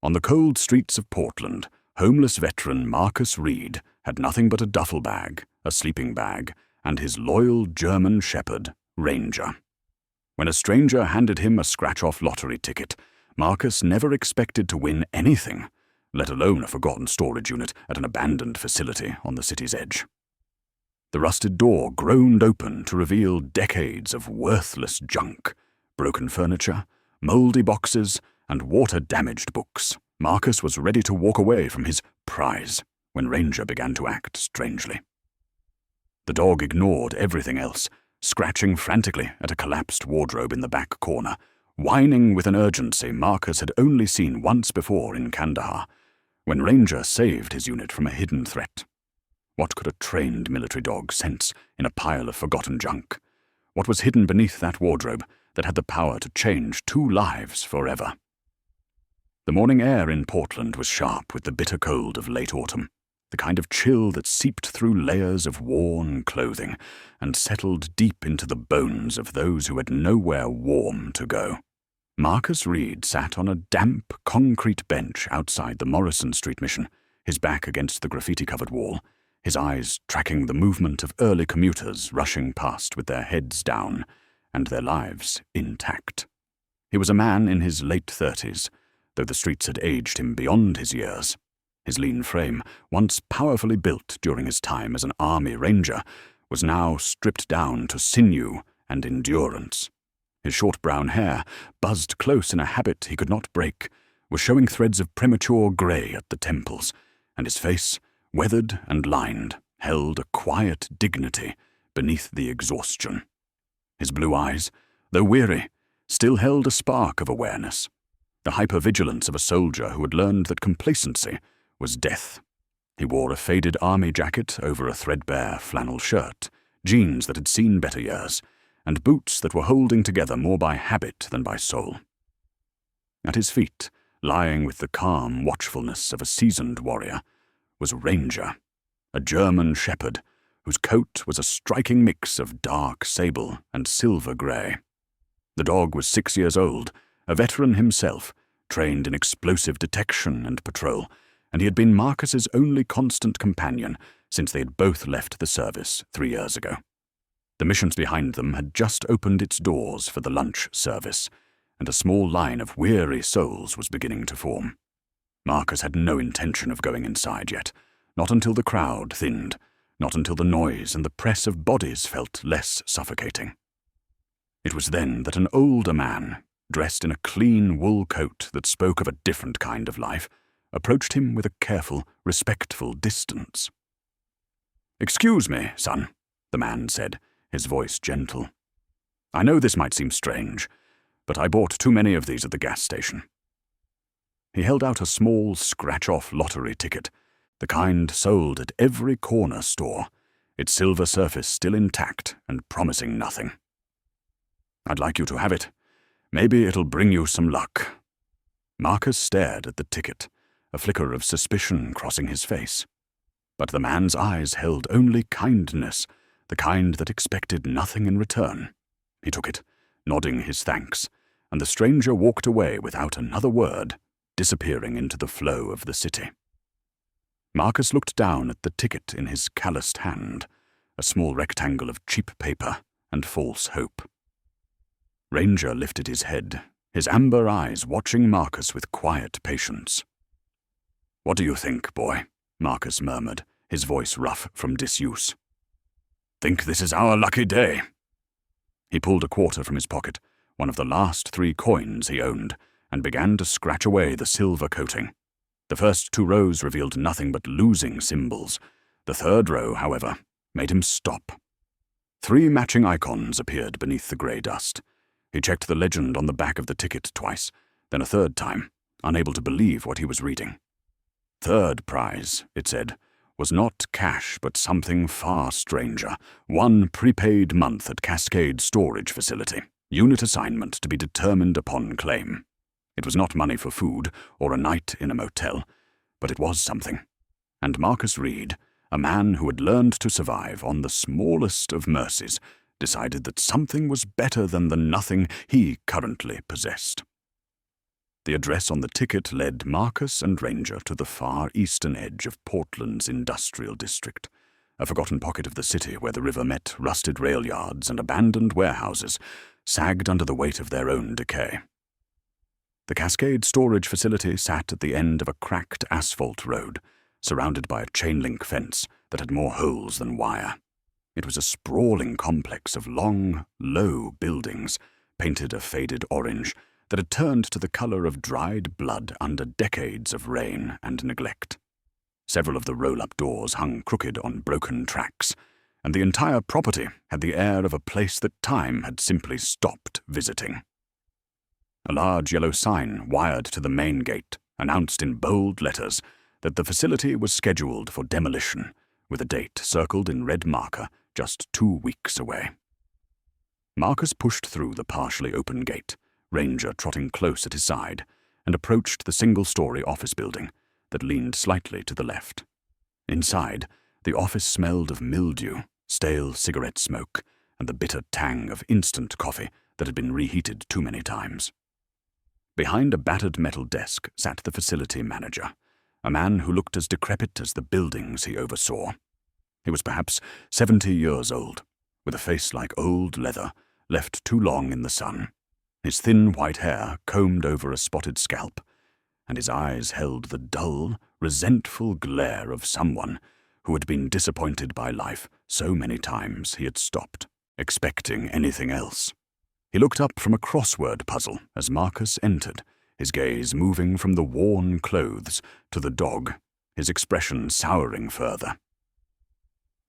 On the cold streets of Portland, homeless veteran Marcus Reed had nothing but a duffel bag, a sleeping bag, and his loyal German shepherd, Ranger. When a stranger handed him a scratch-off lottery ticket, Marcus never expected to win anything, let alone a forgotten storage unit at an abandoned facility on the city's edge. The rusted door groaned open to reveal decades of worthless junk, broken furniture, moldy boxes, and water-damaged books. Marcus was ready to walk away from his prize when Ranger began to act strangely. The dog ignored everything else, scratching frantically at a collapsed wardrobe in the back corner, whining with an urgency Marcus had only seen once before in Kandahar, when Ranger saved his unit from a hidden threat. What could a trained military dog sense in a pile of forgotten junk? What was hidden beneath that wardrobe that had the power to change 2 lives forever? The morning air in Portland was sharp with the bitter cold of late autumn, the kind of chill that seeped through layers of worn clothing and settled deep into the bones of those who had nowhere warm to go. Marcus Reed sat on a damp, concrete bench outside the Morrison Street Mission, his back against the graffiti-covered wall, his eyes tracking the movement of early commuters rushing past with their heads down and their lives intact. He was a man in his late 30s, though the streets had aged him beyond his years. His lean frame, once powerfully built during his time as an army ranger, was now stripped down to sinew and endurance. His short brown hair, buzzed close in a habit he could not break, was showing threads of premature grey at the temples, and his face, weathered and lined, held a quiet dignity beneath the exhaustion. His blue eyes, though weary, still held a spark of awareness, the hypervigilance of a soldier who had learned that complacency was death. He wore a faded army jacket over a threadbare flannel shirt, jeans that had seen better years, and boots that were holding together more by habit than by soul. At his feet, lying with the calm watchfulness of a seasoned warrior, was Ranger, a German shepherd whose coat was a striking mix of dark sable and silver grey. The dog was 6 years old, a veteran himself, trained in explosive detection and patrol, and he had been Marcus's only constant companion since they had both left the service 3 years ago. The missions behind them had just opened its doors for the lunch service, and a small line of weary souls was beginning to form. Marcus had no intention of going inside yet, not until the crowd thinned, not until the noise and the press of bodies felt less suffocating. It was then that an older man, dressed in a clean wool coat that spoke of a different kind of life, approached him with a careful, respectful distance. "Excuse me, son," the man said, his voice gentle. "I know this might seem strange, but I bought too many of these at the gas station." He held out a small scratch-off lottery ticket, the kind sold at every corner store, its silver surface still intact and promising nothing. "I'd like you to have it. Maybe it'll bring you some luck." Marcus stared at the ticket, a flicker of suspicion crossing his face. But the man's eyes held only kindness, the kind that expected nothing in return. He took it, nodding his thanks, and the stranger walked away without another word, disappearing into the flow of the city. Marcus looked down at the ticket in his calloused hand, a small rectangle of cheap paper and false hope. Ranger lifted his head, his amber eyes watching Marcus with quiet patience. "What do you think, boy?" Marcus murmured, his voice rough from disuse. "Think this is our lucky day?" He pulled a quarter from his pocket, one of the last 3 coins he owned, and began to scratch away the silver coating. The first 2 rows revealed nothing but losing symbols. The 3rd row, however, made him stop. 3 matching icons appeared beneath the grey dust. He checked the legend on the back of the ticket twice, then a 3rd time, unable to believe what he was reading. 3rd prize, it said, was not cash but something far stranger. 1 prepaid month at Cascade Storage Facility. Unit assignment to be determined upon claim. It was not money for food or a night in a motel, but it was something. And Marcus Reed, a man who had learned to survive on the smallest of mercies, decided that something was better than the nothing he currently possessed. The address on the ticket led Marcus and Ranger to the far eastern edge of Portland's industrial district, a forgotten pocket of the city where the river met rusted rail yards and abandoned warehouses, sagged under the weight of their own decay. The Cascade storage facility sat at the end of a cracked asphalt road, surrounded by a chain-link fence that had more holes than wire. It was a sprawling complex of long, low buildings, painted a faded orange, that had turned to the color of dried blood under decades of rain and neglect. Several of the roll-up doors hung crooked on broken tracks, and the entire property had the air of a place that time had simply stopped visiting. A large yellow sign wired to the main gate announced in bold letters that the facility was scheduled for demolition, with a date circled in red marker just 2 weeks away. Marcus pushed through the partially open gate, Ranger trotting close at his side, and approached the single-story office building that leaned slightly to the left. Inside, the office smelled of mildew, stale cigarette smoke, and the bitter tang of instant coffee that had been reheated too many times. Behind a battered metal desk sat the facility manager, a man who looked as decrepit as the buildings he oversaw. He was perhaps 70 years old, with a face like old leather, left too long in the sun. His thin white hair combed over a spotted scalp, and his eyes held the dull, resentful glare of someone who had been disappointed by life so many times he had stopped, expecting anything else. He looked up from a crossword puzzle as Marcus entered, his gaze moving from the worn clothes to the dog, his expression souring further.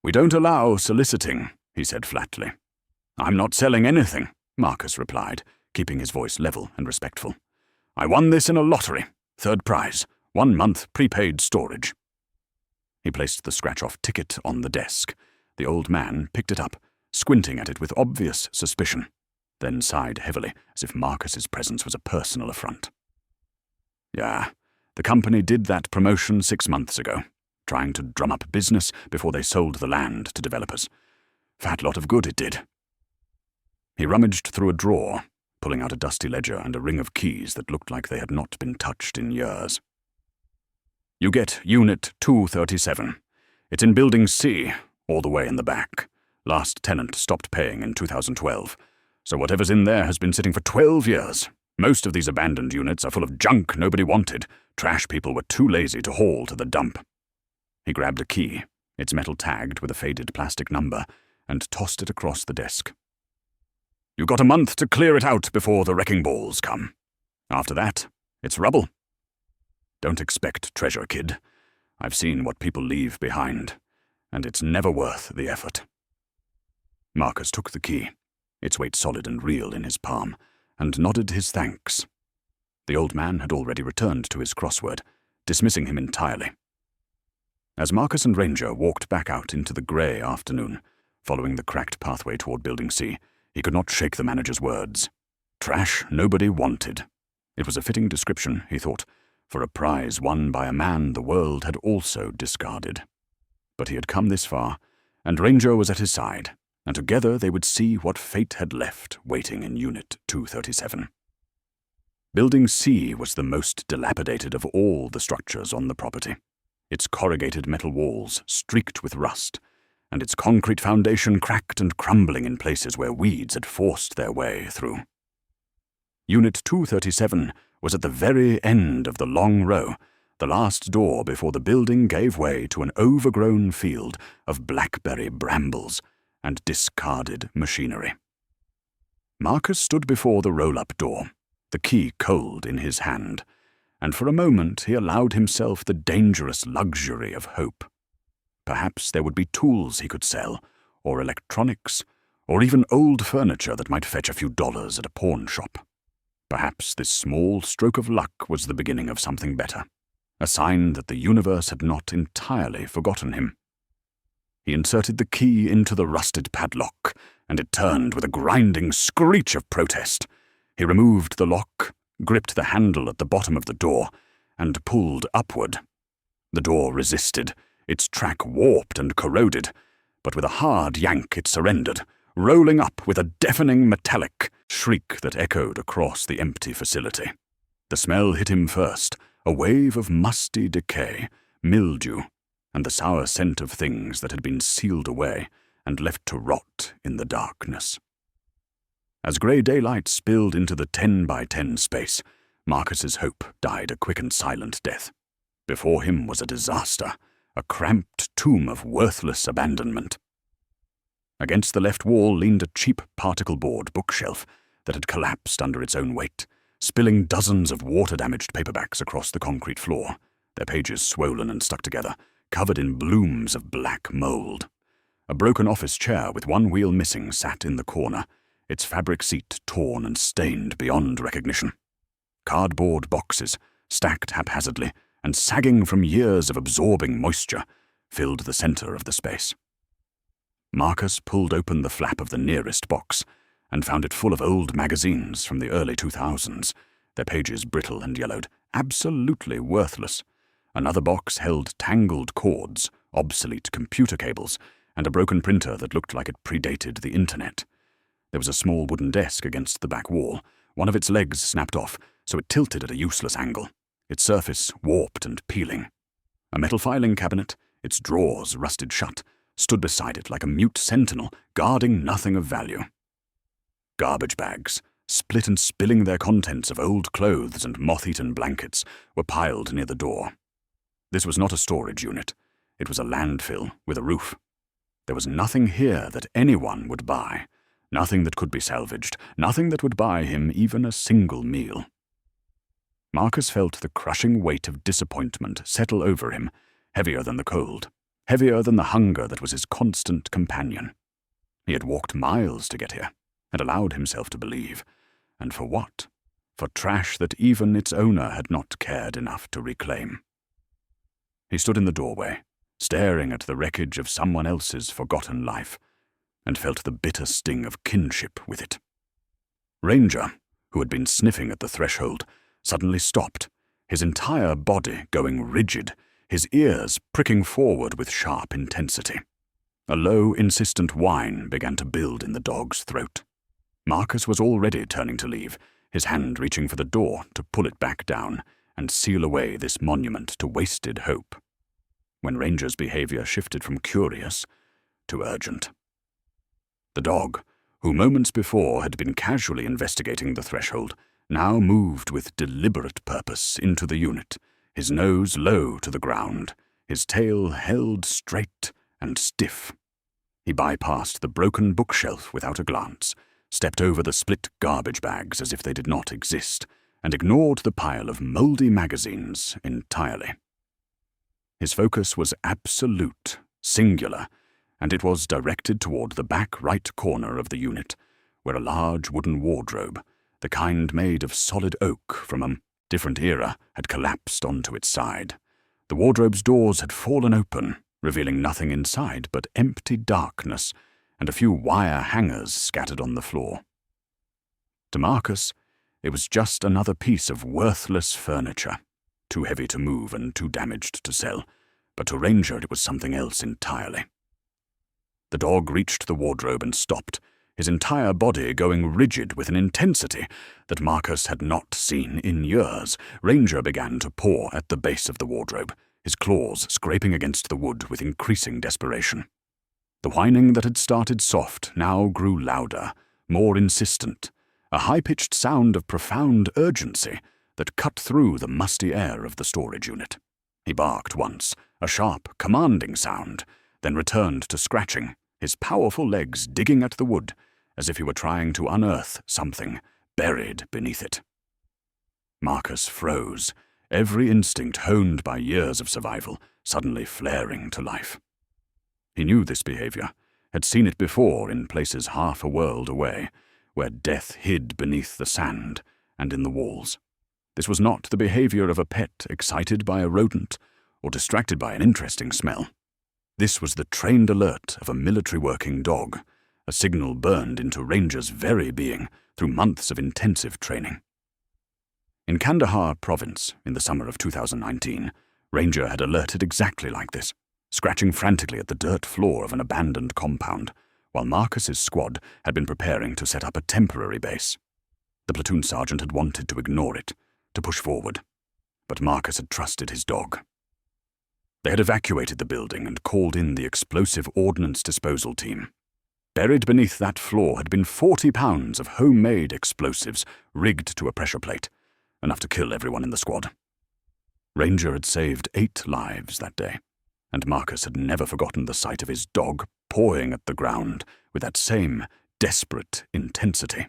"We don't allow soliciting," he said flatly. "I'm not selling anything," Marcus replied, keeping his voice level and respectful. "I won this in a lottery. 3rd prize, 1 month prepaid storage." He placed the scratch-off ticket on the desk. The old man picked it up, squinting at it with obvious suspicion, then sighed heavily as if Marcus's presence was a personal affront. "Yeah, the company did that promotion 6 months ago, trying to drum up business before they sold the land to developers. Fat lot of good it did." He rummaged through a drawer, pulling out a dusty ledger and a ring of keys that looked like they had not been touched in years. "You get Unit 237. It's in Building C, all the way in the back. Last tenant stopped paying in 2012, so whatever's in there has been sitting for 12 years. Most of these abandoned units are full of junk nobody wanted. Trash people were too lazy to haul to the dump." He grabbed a key, its metal tagged with a faded plastic number, and tossed it across the desk. "You got a month to clear it out before the wrecking balls come. After that, it's rubble. Don't expect treasure, kid. I've seen what people leave behind, and it's never worth the effort." Marcus took the key, its weight solid and real in his palm, and nodded his thanks. The old man had already returned to his crossword, dismissing him entirely. As Marcus and Ranger walked back out into the grey afternoon, following the cracked pathway toward Building C, he could not shake the manager's words. Trash nobody wanted. It was a fitting description, he thought, for a prize won by a man the world had also discarded. But he had come this far, and Ranger was at his side, and together they would see what fate had left waiting in Unit 237. Building C was the most dilapidated of all the structures on the property, its corrugated metal walls streaked with rust, and its concrete foundation cracked and crumbling in places where weeds had forced their way through. Unit 237 was at the very end of the long row, the last door before the building gave way to an overgrown field of blackberry brambles and discarded machinery. Marcus stood before the roll-up door, the key cold in his hand, and for a moment he allowed himself the dangerous luxury of hope. Perhaps there would be tools he could sell, or electronics, or even old furniture that might fetch a few dollars at a pawn shop. Perhaps this small stroke of luck was the beginning of something better, a sign that the universe had not entirely forgotten him. He inserted the key into the rusted padlock, and it turned with a grinding screech of protest. He removed the lock, gripped the handle at the bottom of the door, and pulled upward. The door resisted, its track warped and corroded, but with a hard yank it surrendered, rolling up with a deafening metallic shriek that echoed across the empty facility. The smell hit him first, a wave of musty decay, mildew, and the sour scent of things that had been sealed away and left to rot in the darkness. As grey daylight spilled into the 10-by-10 space, Marcus's hope died a quick and silent death. Before him was a disaster, a cramped tomb of worthless abandonment. Against the left wall leaned a cheap particle-board bookshelf that had collapsed under its own weight, spilling dozens of water-damaged paperbacks across the concrete floor, their pages swollen and stuck together, covered in blooms of black mold. A broken office chair with one wheel missing sat in the corner, its fabric seat torn and stained beyond recognition. Cardboard boxes, stacked haphazardly and sagging from years of absorbing moisture, filled the center of the space. Marcus pulled open the flap of the nearest box and found it full of old magazines from the early 2000s, their pages brittle and yellowed, absolutely worthless. Another box held tangled cords, obsolete computer cables, and a broken printer that looked like it predated the internet. There was a small wooden desk against the back wall. One of its legs snapped off, so it tilted at a useless angle, its surface warped and peeling. A metal filing cabinet, its drawers rusted shut, stood beside it like a mute sentinel, guarding nothing of value. Garbage bags, split and spilling their contents of old clothes and moth-eaten blankets, were piled near the door. This was not a storage unit. It was a landfill with a roof. There was nothing here that anyone would buy, nothing that could be salvaged, nothing that would buy him even a single meal. Marcus felt the crushing weight of disappointment settle over him, heavier than the cold, heavier than the hunger that was his constant companion. He had walked miles to get here, and allowed himself to believe. And for what? For trash that even its owner had not cared enough to reclaim. He stood in the doorway, staring at the wreckage of someone else's forgotten life, and felt the bitter sting of kinship with it. Ranger, who had been sniffing at the threshold, suddenly stopped, his entire body going rigid, his ears pricking forward with sharp intensity. A low, insistent whine began to build in the dog's throat. Marcus was already turning to leave, his hand reaching for the door to pull it back down and seal away this monument to wasted hope, when Ranger's behavior shifted from curious to urgent. The dog, who moments before had been casually investigating the threshold, now moved with deliberate purpose into the unit, his nose low to the ground, his tail held straight and stiff. He bypassed the broken bookshelf without a glance, stepped over the split garbage bags as if they did not exist, and ignored the pile of mouldy magazines entirely. His focus was absolute, singular, and it was directed toward the back right corner of the unit, where a large wooden wardrobe, the kind made of solid oak from a different era, had collapsed onto its side. The wardrobe's doors had fallen open, revealing nothing inside but empty darkness and a few wire hangers scattered on the floor. To Marcus, it was just another piece of worthless furniture, too heavy to move and too damaged to sell, but to Ranger it was something else entirely. The dog reached the wardrobe and stopped, his entire body going rigid with an intensity that Marcus had not seen in years. Ranger began to paw at the base of the wardrobe, his claws scraping against the wood with increasing desperation. The whining that had started soft now grew louder, more insistent, a high-pitched sound of profound urgency that cut through the musty air of the storage unit. He barked once, a sharp, commanding sound, then returned to scratching, his powerful legs digging at the wood, as if he were trying to unearth something buried beneath it. Marcus froze, every instinct honed by years of survival suddenly flaring to life. He knew this behavior, had seen it before in places half a world away, where death hid beneath the sand and in the walls. This was not the behavior of a pet excited by a rodent or distracted by an interesting smell. This was the trained alert of a military-working dog, a signal burned into Ranger's very being through months of intensive training. In Kandahar province, in the summer of 2019, Ranger had alerted exactly like this, scratching frantically at the dirt floor of an abandoned compound, while Marcus's squad had been preparing to set up a temporary base. The platoon sergeant had wanted to ignore it, to push forward. But Marcus had trusted his dog. They had evacuated the building and called in the explosive ordnance disposal team. Buried beneath that floor had been 40 pounds of homemade explosives rigged to a pressure plate, enough to kill everyone in the squad. Ranger had saved 8 lives that day, and Marcus had never forgotten the sight of his dog pawing at the ground with that same desperate intensity.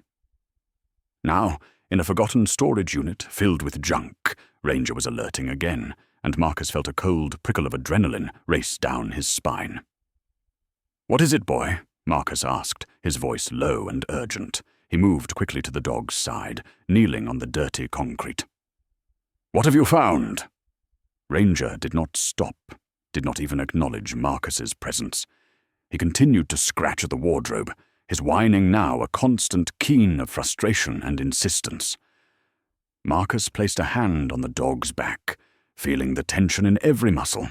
Now, in a forgotten storage unit filled with junk, Ranger was alerting again, and Marcus felt a cold prickle of adrenaline race down his spine. "What is it, boy?" Marcus asked, his voice low and urgent. He moved quickly to the dog's side, kneeling on the dirty concrete. "What have you found?" Ranger did not stop, did not even acknowledge Marcus's presence. He continued to scratch at the wardrobe, his whining now a constant keen of frustration and insistence. Marcus placed a hand on the dog's back, feeling the tension in every muscle,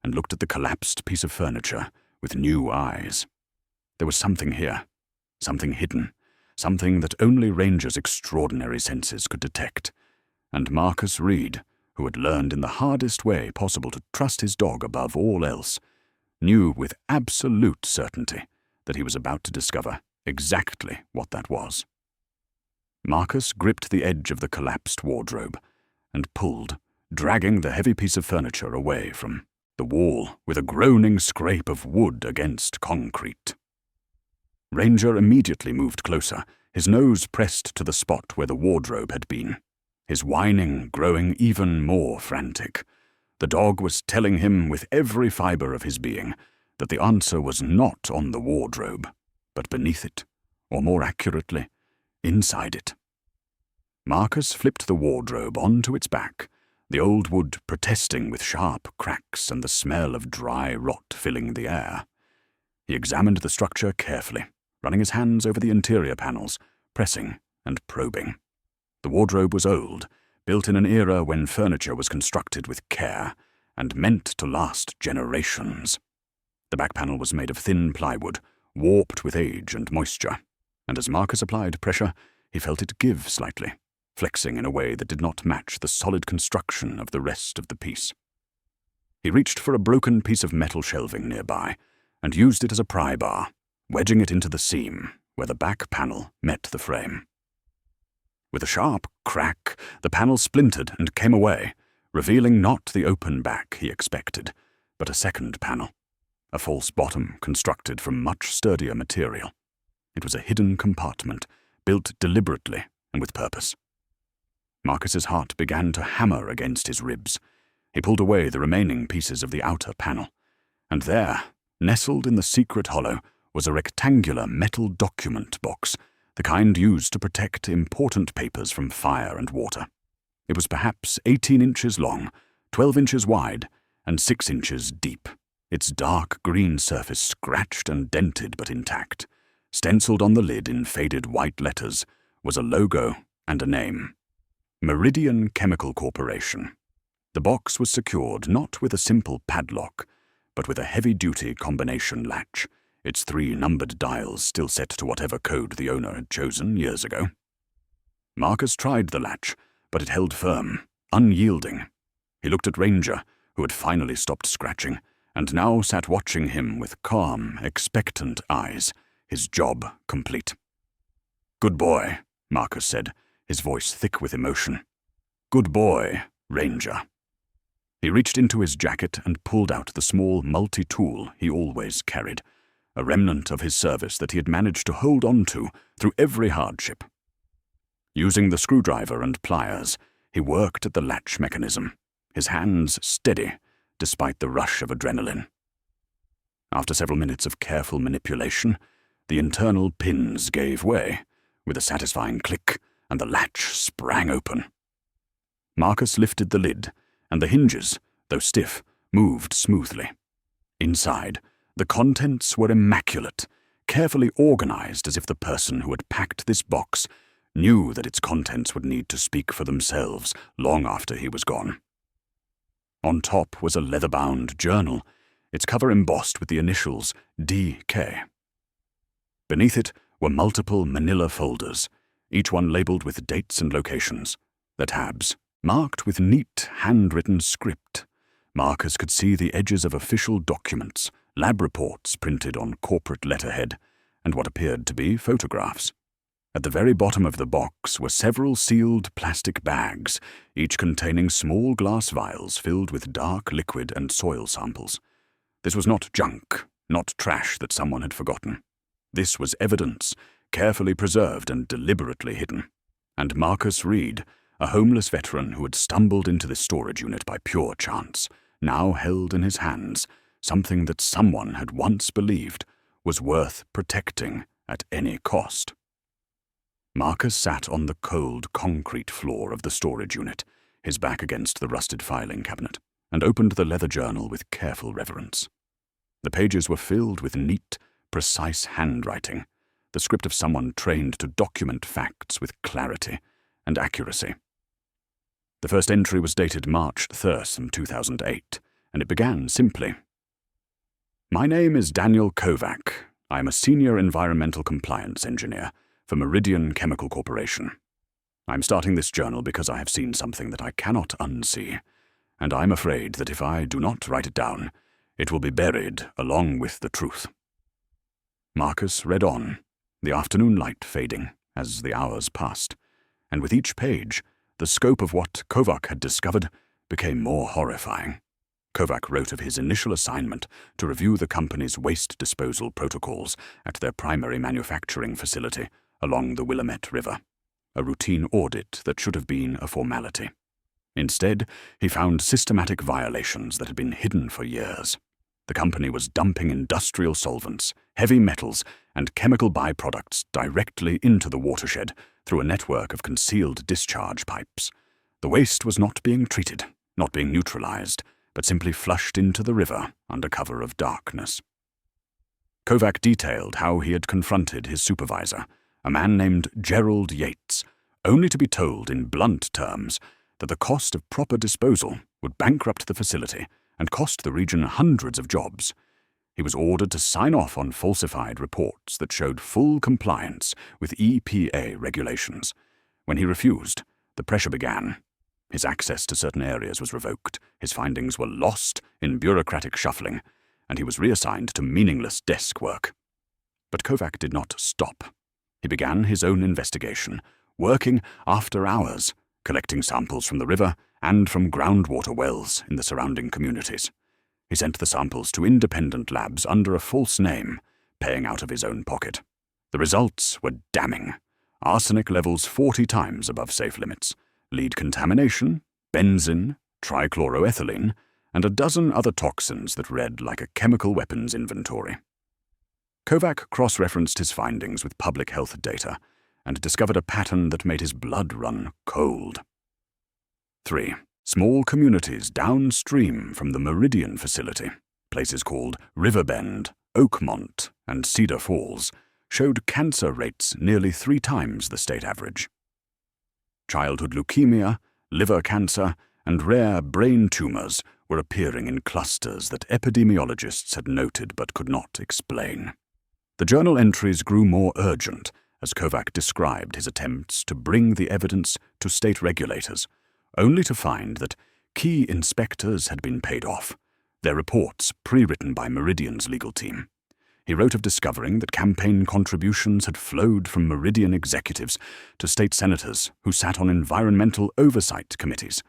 and looked at the collapsed piece of furniture with new eyes. There was something here, something hidden, something that only Ranger's extraordinary senses could detect, and Marcus Reed, who had learned in the hardest way possible to trust his dog above all else, knew with absolute certainty that he was about to discover exactly what that was. Marcus gripped the edge of the collapsed wardrobe and pulled, dragging the heavy piece of furniture away from the wall with a groaning scrape of wood against concrete. Ranger immediately moved closer, his nose pressed to the spot where the wardrobe had been, his whining growing even more frantic. The dog was telling him with every fibre of his being that the answer was not on the wardrobe, but beneath it, or more accurately, inside it. Marcus flipped the wardrobe onto its back, the old wood protesting with sharp cracks and the smell of dry rot filling the air. He examined the structure carefully, running his hands over the interior panels, pressing and probing. The wardrobe was old, built in an era when furniture was constructed with care and meant to last generations. The back panel was made of thin plywood, warped with age and moisture, and as Marcus applied pressure, he felt it give slightly, flexing in a way that did not match the solid construction of the rest of the piece. He reached for a broken piece of metal shelving nearby and used it as a pry bar, wedging it into the seam where the back panel met the frame. With a sharp crack, the panel splintered and came away, revealing not the open back he expected, but a second panel, a false bottom constructed from much sturdier material. It was a hidden compartment, built deliberately and with purpose. Marcus's heart began to hammer against his ribs. He pulled away the remaining pieces of the outer panel, and there, nestled in the secret hollow, was a rectangular metal document box, the kind used to protect important papers from fire and water. It was perhaps 18 inches long, 12 inches wide, and 6 inches deep, its dark green surface scratched and dented but intact. Stenciled on the lid in faded white letters was a logo and a name: Meridian Chemical Corporation. The box was secured not with a simple padlock, but with a heavy-duty combination latch, its 3 numbered dials still set to whatever code the owner had chosen years ago. Marcus tried the latch, but it held firm, unyielding. He looked at Ranger, who had finally stopped scratching, and now sat watching him with calm, expectant eyes, his job complete. "Good boy," Marcus said, his voice thick with emotion. "Good boy, Ranger." He reached into his jacket and pulled out the small multi-tool he always carried, a remnant of his service that he had managed to hold on to through every hardship. Using the screwdriver and pliers, he worked at the latch mechanism, his hands steady despite the rush of adrenaline. After several minutes of careful manipulation, the internal pins gave way, with a satisfying click, and the latch sprang open. Marcus lifted the lid, and the hinges, though stiff, moved smoothly. Inside, the contents were immaculate, carefully organized as if the person who had packed this box knew that its contents would need to speak for themselves long after he was gone. On top was a leather-bound journal, its cover embossed with the initials D.K. Beneath it were multiple manila folders, each one labeled with dates and locations, the tabs Marked with neat, handwritten script, Marcus could see the edges of official documents, lab reports printed on corporate letterhead, and what appeared to be photographs. At the very bottom of the box were several sealed plastic bags, each containing small glass vials filled with dark liquid and soil samples. This was not junk, not trash that someone had forgotten. This was evidence, carefully preserved and deliberately hidden. And Marcus Reed, a homeless veteran who had stumbled into this storage unit by pure chance, now held in his hands something that someone had once believed was worth protecting at any cost. Marcus sat on the cold concrete floor of the storage unit, his back against the rusted filing cabinet, and opened the leather journal with careful reverence. The pages were filled with neat, precise handwriting, the script of someone trained to document facts with clarity and accuracy. The first entry was dated March 3rd, 2008, and it began simply. My name is Daniel Kovac. I am a senior environmental compliance engineer for Meridian Chemical Corporation. I'm starting this journal because I have seen something that I cannot unsee, and I'm afraid that if I do not write it down, it will be buried along with the truth. Marcus read on, the afternoon light fading as the hours passed, and with each page, the scope of what Kovac had discovered became more horrifying. Kovac wrote of his initial assignment to review the company's waste disposal protocols at their primary manufacturing facility along the Willamette River, a routine audit that should have been a formality. Instead, he found systematic violations that had been hidden for years. The company was dumping industrial solvents, heavy metals, and chemical byproducts directly into the watershed through a network of concealed discharge pipes. The waste was not being treated, not being neutralized, but simply flushed into the river under cover of darkness. Kovac detailed how he had confronted his supervisor, a man named Gerald Yates, only to be told in blunt terms that the cost of proper disposal would bankrupt the facility and cost the region hundreds of jobs. He was ordered to sign off on falsified reports that showed full compliance with EPA regulations. When he refused, the pressure began. His access to certain areas was revoked, his findings were lost in bureaucratic shuffling, and he was reassigned to meaningless desk work. But Kovac did not stop. He began his own investigation, working after hours, collecting samples from the river and from groundwater wells in the surrounding communities. He sent the samples to independent labs under a false name, paying out of his own pocket. The results were damning. Arsenic levels 40 times above safe limits, lead contamination, benzene, trichloroethylene, and a dozen other toxins that read like a chemical weapons inventory. Kovac cross-referenced his findings with public health data and discovered a pattern that made his blood run cold. 3. Small communities downstream from the Meridian facility, places called Riverbend, Oakmont, and Cedar Falls, showed cancer rates nearly 3 times the state average. Childhood leukemia, liver cancer, and rare brain tumors were appearing in clusters that epidemiologists had noted but could not explain. The journal entries grew more urgent as Kovac described his attempts to bring the evidence to state regulators, only to find that key inspectors had been paid off, their reports pre-written by Meridian's legal team. He wrote of discovering that campaign contributions had flowed from Meridian executives to state senators who sat on environmental oversight committees.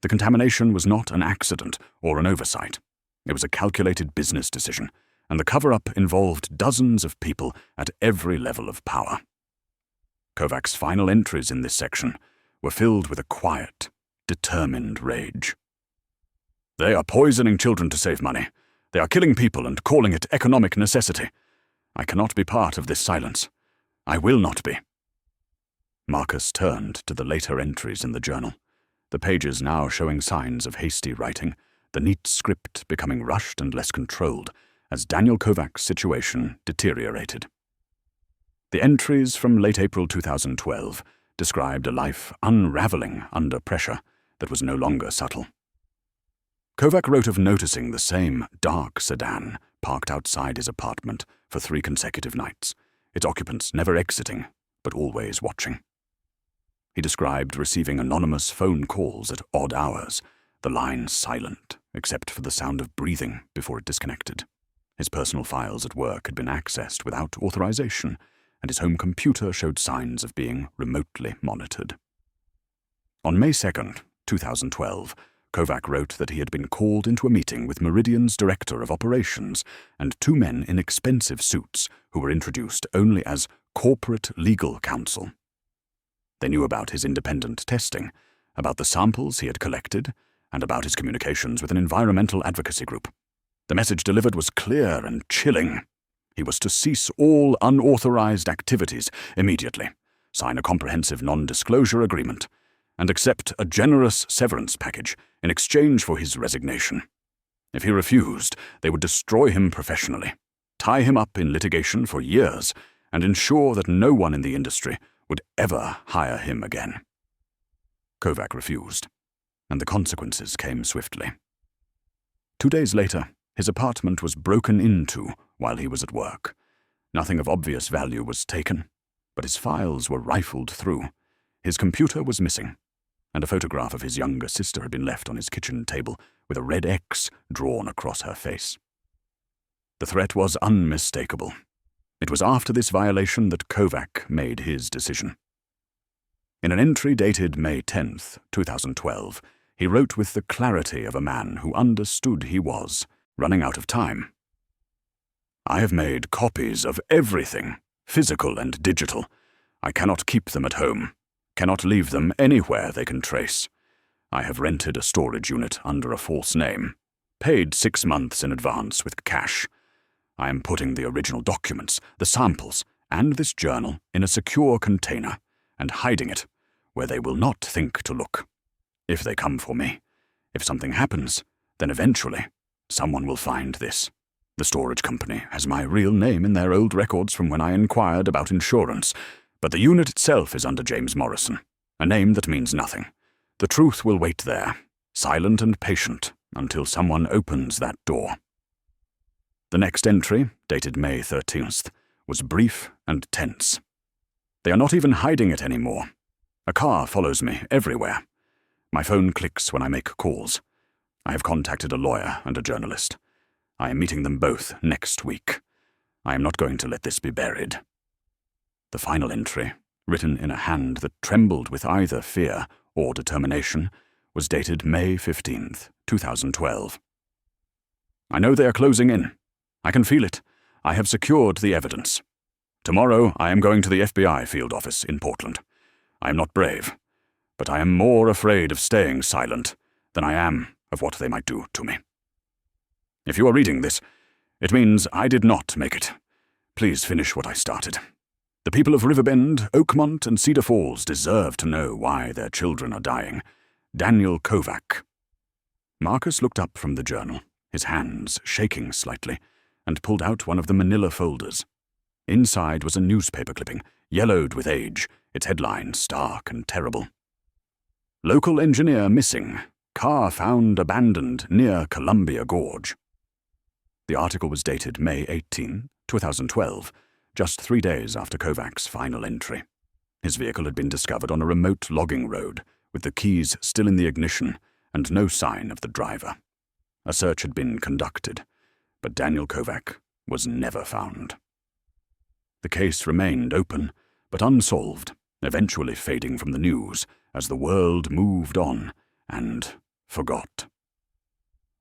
The contamination was not an accident or an oversight. It was a calculated business decision, and the cover-up involved dozens of people at every level of power. Kovac's final entries in this section were filled with a quiet, determined rage. They are poisoning children to save money. They are killing people and calling it economic necessity. I cannot be part of this silence. I will not be. Marcus turned to the later entries in the journal, the pages now showing signs of hasty writing, the neat script becoming rushed and less controlled as Daniel Kovac's situation deteriorated. The entries from late April 2012 described a life unraveling under pressure that was no longer subtle. Kovac wrote of noticing the same dark sedan parked outside his apartment for 3 consecutive nights, its occupants never exiting, but always watching. He described receiving anonymous phone calls at odd hours, the line silent except for the sound of breathing before it disconnected. His personal files at work had been accessed without authorization, and his home computer showed signs of being remotely monitored. On May 2, 2012, Kovac wrote that he had been called into a meeting with Meridian's director of operations and two men in expensive suits who were introduced only as corporate legal counsel. They knew about his independent testing, about the samples he had collected, and about his communications with an environmental advocacy group. The message delivered was clear and chilling. He was to cease all unauthorized activities immediately, sign a comprehensive non-disclosure agreement, and accept a generous severance package in exchange for his resignation. If he refused, they would destroy him professionally, tie him up in litigation for years, and ensure that no one in the industry would ever hire him again. Kovac refused, and the consequences came swiftly. 2 days later, his apartment was broken into while he was at work. Nothing of obvious value was taken, but his files were rifled through. His computer was missing, and a photograph of his younger sister had been left on his kitchen table with a red X drawn across her face. The threat was unmistakable. It was after this violation that Kovac made his decision. In an entry dated May 10, 2012, he wrote with the clarity of a man who understood he was running out of time. "I have made copies of everything, physical and digital. I cannot keep them at home, cannot leave them anywhere they can trace. I have rented a storage unit under a false name, paid 6 months in advance with cash. I am putting the original documents, the samples, and this journal in a secure container and hiding it where they will not think to look. If they come for me, if something happens, then eventually someone will find this. The storage company has my real name in their old records from when I inquired about insurance, but the unit itself is under James Morrison, a name that means nothing. The truth will wait there, silent and patient, until someone opens that door." The next entry, dated May 13th, was brief and tense. "They are not even hiding it anymore. A car follows me everywhere. My phone clicks when I make calls. I have contacted a lawyer and a journalist. I am meeting them both next week. I am not going to let this be buried." The final entry, written in a hand that trembled with either fear or determination, was dated May 15th, 2012. "I know they are closing in. I can feel it. I have secured the evidence. Tomorrow I am going to the FBI field office in Portland. I am not brave, but I am more afraid of staying silent than I am of what they might do to me. If you are reading this, it means I did not make it. Please finish what I started. The people of Riverbend, Oakmont, and Cedar Falls deserve to know why their children are dying. Daniel Kovac." Marcus looked up from the journal, his hands shaking slightly, and pulled out one of the manila folders. Inside was a newspaper clipping, yellowed with age, its headline stark and terrible. "Local engineer missing. Car found abandoned near Columbia Gorge." The article was dated May 18, 2012, just 3 days after Kovac's final entry. His vehicle had been discovered on a remote logging road, with the keys still in the ignition and no sign of the driver. A search had been conducted, but Daniel Kovac was never found. The case remained open, but unsolved, eventually fading from the news as the world moved on and forgot.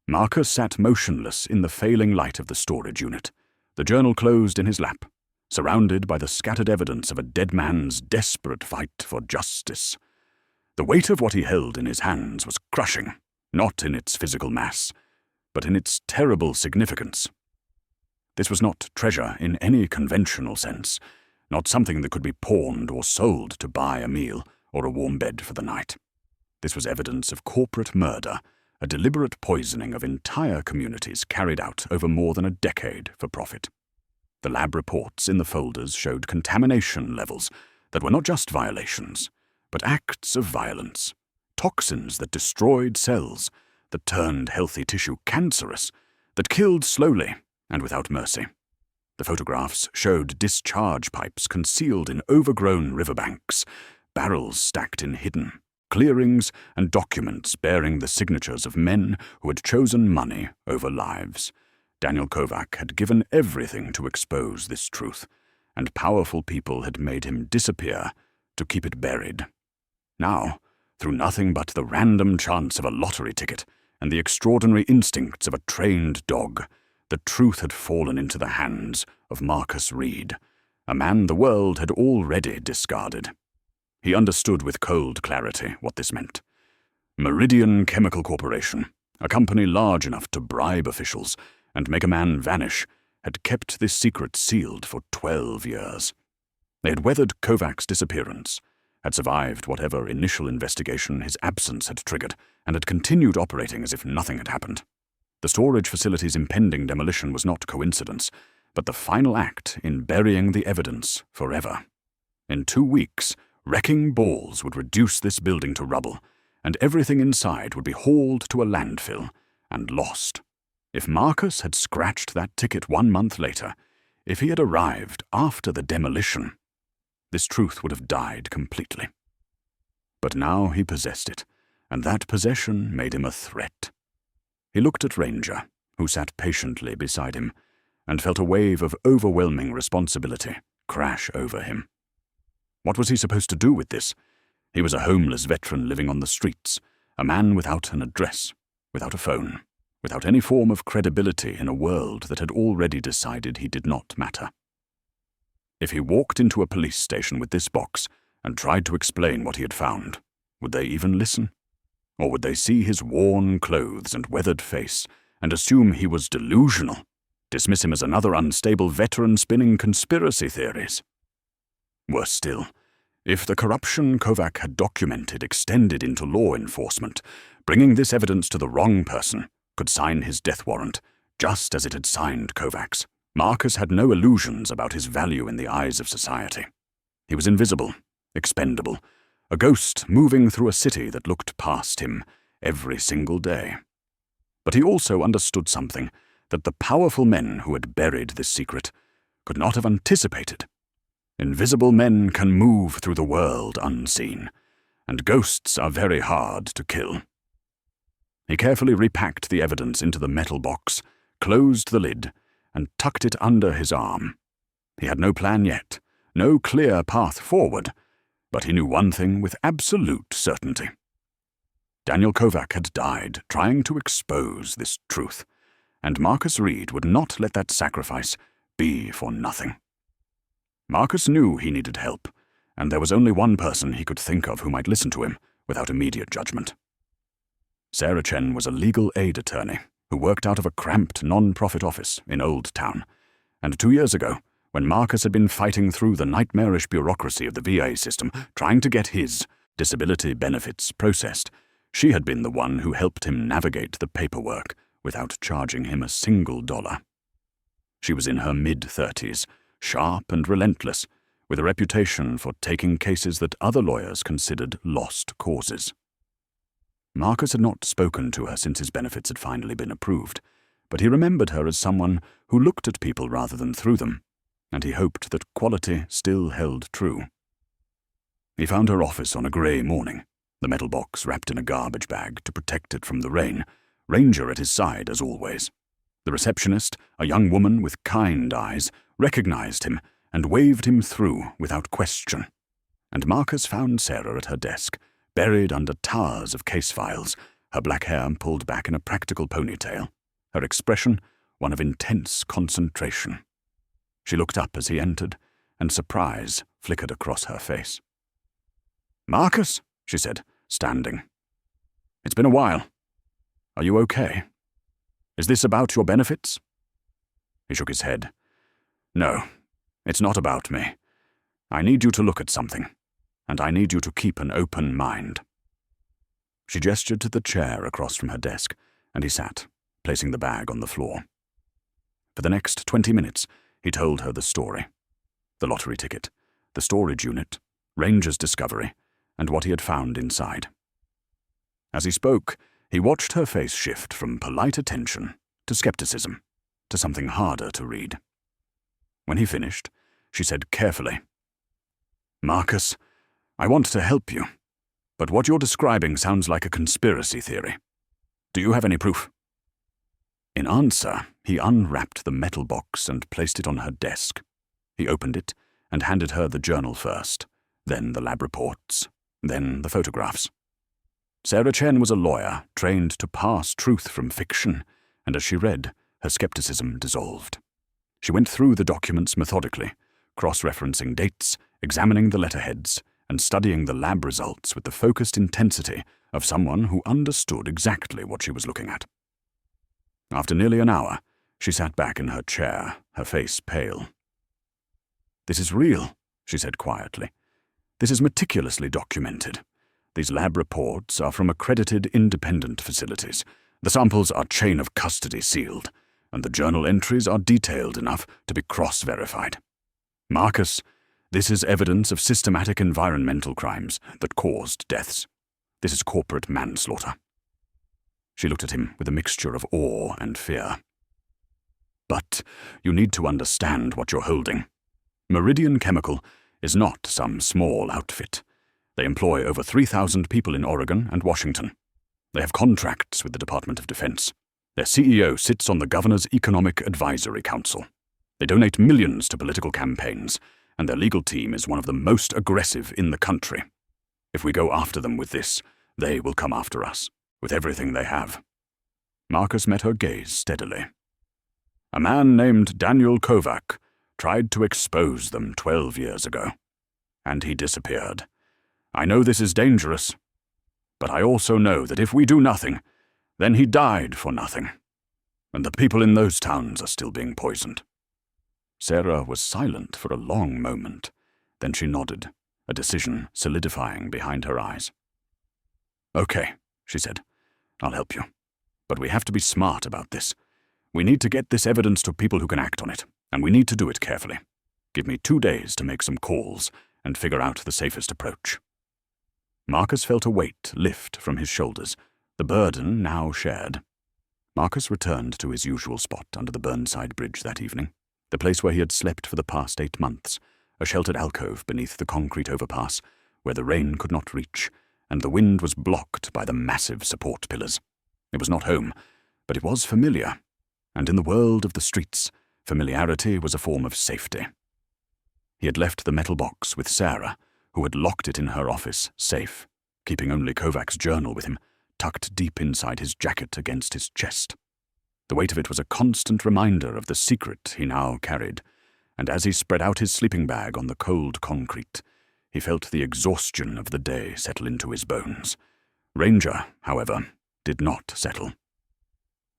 Marcus sat motionless in the failing light of the storage unit, the journal closed in his lap, surrounded by the scattered evidence of a dead man's desperate fight for justice. The weight of what he held in his hands was crushing, not in its physical mass, but in its terrible significance. This was not treasure in any conventional sense, not something that could be pawned or sold to buy a meal or a warm bed for the night. This was evidence of corporate murder, a deliberate poisoning of entire communities carried out over more than a decade for profit. The lab reports in the folders showed contamination levels that were not just violations, but acts of violence, toxins that destroyed cells, that turned healthy tissue cancerous, that killed slowly and without mercy. The photographs showed discharge pipes concealed in overgrown riverbanks, barrels stacked in hidden, clearings, and documents bearing the signatures of men who had chosen money over lives. Daniel Kovac had given everything to expose this truth, and powerful people had made him disappear to keep it buried. Now, through nothing but the random chance of a lottery ticket and the extraordinary instincts of a trained dog, the truth had fallen into the hands of Marcus Reed, a man the world had already discarded. He understood with cold clarity what this meant. Meridian Chemical Corporation, a company large enough to bribe officials and make a man vanish, had kept this secret sealed for 12 years. They had weathered Kovac's disappearance, had survived whatever initial investigation his absence had triggered, and had continued operating as if nothing had happened. The storage facility's impending demolition was not coincidence, but the final act in burying the evidence forever. In 2 weeks, wrecking balls would reduce this building to rubble, and everything inside would be hauled to a landfill and lost. If Marcus had scratched that ticket 1 month later, if he had arrived after the demolition, this truth would have died completely. But now he possessed it, and that possession made him a threat. He looked at Ranger, who sat patiently beside him, and felt a wave of overwhelming responsibility crash over him. What was he supposed to do with this? He was a homeless veteran living on the streets, a man without an address, without a phone, without any form of credibility in a world that had already decided he did not matter. If he walked into a police station with this box and tried to explain what he had found, would they even listen? Or would they see his worn clothes and weathered face and assume he was delusional, dismiss him as another unstable veteran spinning conspiracy theories? Worse still, if the corruption Kovac had documented extended into law enforcement, bringing this evidence to the wrong person could sign his death warrant, just as it had signed Kovac's. Marcus had no illusions about his value in the eyes of society. He was invisible, expendable, a ghost moving through a city that looked past him every single day. But he also understood something that the powerful men who had buried this secret could not have anticipated. Invisible men can move through the world unseen, and ghosts are very hard to kill. He carefully repacked the evidence into the metal box, closed the lid, and tucked it under his arm. He had no plan yet, no clear path forward, but he knew one thing with absolute certainty. Daniel Kovac had died trying to expose this truth, and Marcus Reed would not let that sacrifice be for nothing. Marcus knew he needed help, and there was only one person he could think of who might listen to him without immediate judgment. Sarah Chen was a legal aid attorney who worked out of a cramped non-profit office in Old Town, and 2 years ago, when Marcus had been fighting through the nightmarish bureaucracy of the VA system trying to get his disability benefits processed, she had been the one who helped him navigate the paperwork without charging him a single dollar. She was in her mid-30s, sharp and relentless, with a reputation for taking cases that other lawyers considered lost causes. Marcus had not spoken to her since his benefits had finally been approved, but he remembered her as someone who looked at people rather than through them, and he hoped that quality still held true. He found her office on a grey morning, the metal box wrapped in a garbage bag to protect it from the rain, Ranger at his side as always. The receptionist, a young woman with kind eyes, recognized him and waved him through without question. And Marcus found Sarah at her desk, buried under towers of case files, her black hair pulled back in a practical ponytail, her expression one of intense concentration. She looked up as he entered, and surprise flickered across her face. "Marcus," she said, standing. "It's been a while. Are you okay? Is this about your benefits?" He shook his head. "No, it's not about me. I need you to look at something, and I need you to keep an open mind." She gestured to the chair across from her desk, and he sat, placing the bag on the floor. For the next 20 minutes, he told her the story. The lottery ticket, the storage unit, Ranger's discovery, and what he had found inside. As he spoke, he watched her face shift from polite attention to skepticism, to something harder to read. When he finished, she said carefully, "Marcus, I want to help you, but what you're describing sounds like a conspiracy theory. Do you have any proof?" In answer, he unwrapped the metal box and placed it on her desk. He opened it and handed her the journal first, then the lab reports, then the photographs. Sarah Chen was a lawyer trained to parse truth from fiction, and as she read, her skepticism dissolved. She went through the documents methodically, cross-referencing dates, examining the letterheads, and studying the lab results with the focused intensity of someone who understood exactly what she was looking at. After nearly an hour, she sat back in her chair, her face pale. "This is real," she said quietly. "This is meticulously documented. These lab reports are from accredited independent facilities. The samples are chain of custody sealed, and the journal entries are detailed enough to be cross-verified. Marcus, this is evidence of systematic environmental crimes that caused deaths. This is corporate manslaughter." She looked at him with a mixture of awe and fear. "But you need to understand what you're holding. Meridian Chemical is not some small outfit. They employ over 3,000 people in Oregon and Washington. They have contracts with the Department of Defense. Their CEO sits on the Governor's Economic Advisory Council. They donate millions to political campaigns, and their legal team is one of the most aggressive in the country. If we go after them with this, they will come after us, with everything they have." Marcus met her gaze steadily. "A man named Daniel Kovac tried to expose them 12 years ago, and he disappeared. I know this is dangerous, but I also know that if we do nothing, then he died for nothing, and the people in those towns are still being poisoned." Sarah was silent for a long moment. Then she nodded, a decision solidifying behind her eyes. "Okay," she said, "I'll help you. But we have to be smart about this. We need to get this evidence to people who can act on it, and we need to do it carefully. Give me 2 days to make some calls and figure out the safest approach." Marcus felt a weight lift from his shoulders, the burden now shared. Marcus returned to his usual spot under the Burnside Bridge that evening, the place where he had slept for the past 8 months, a sheltered alcove beneath the concrete overpass, where the rain could not reach, and the wind was blocked by the massive support pillars. It was not home, but it was familiar, and in the world of the streets, familiarity was a form of safety. He had left the metal box with Sarah, who had locked it in her office safe, keeping only Kovac's journal with him, tucked deep inside his jacket against his chest. The weight of it was a constant reminder of the secret he now carried, and as he spread out his sleeping bag on the cold concrete, he felt the exhaustion of the day settle into his bones. Ranger, however, did not settle.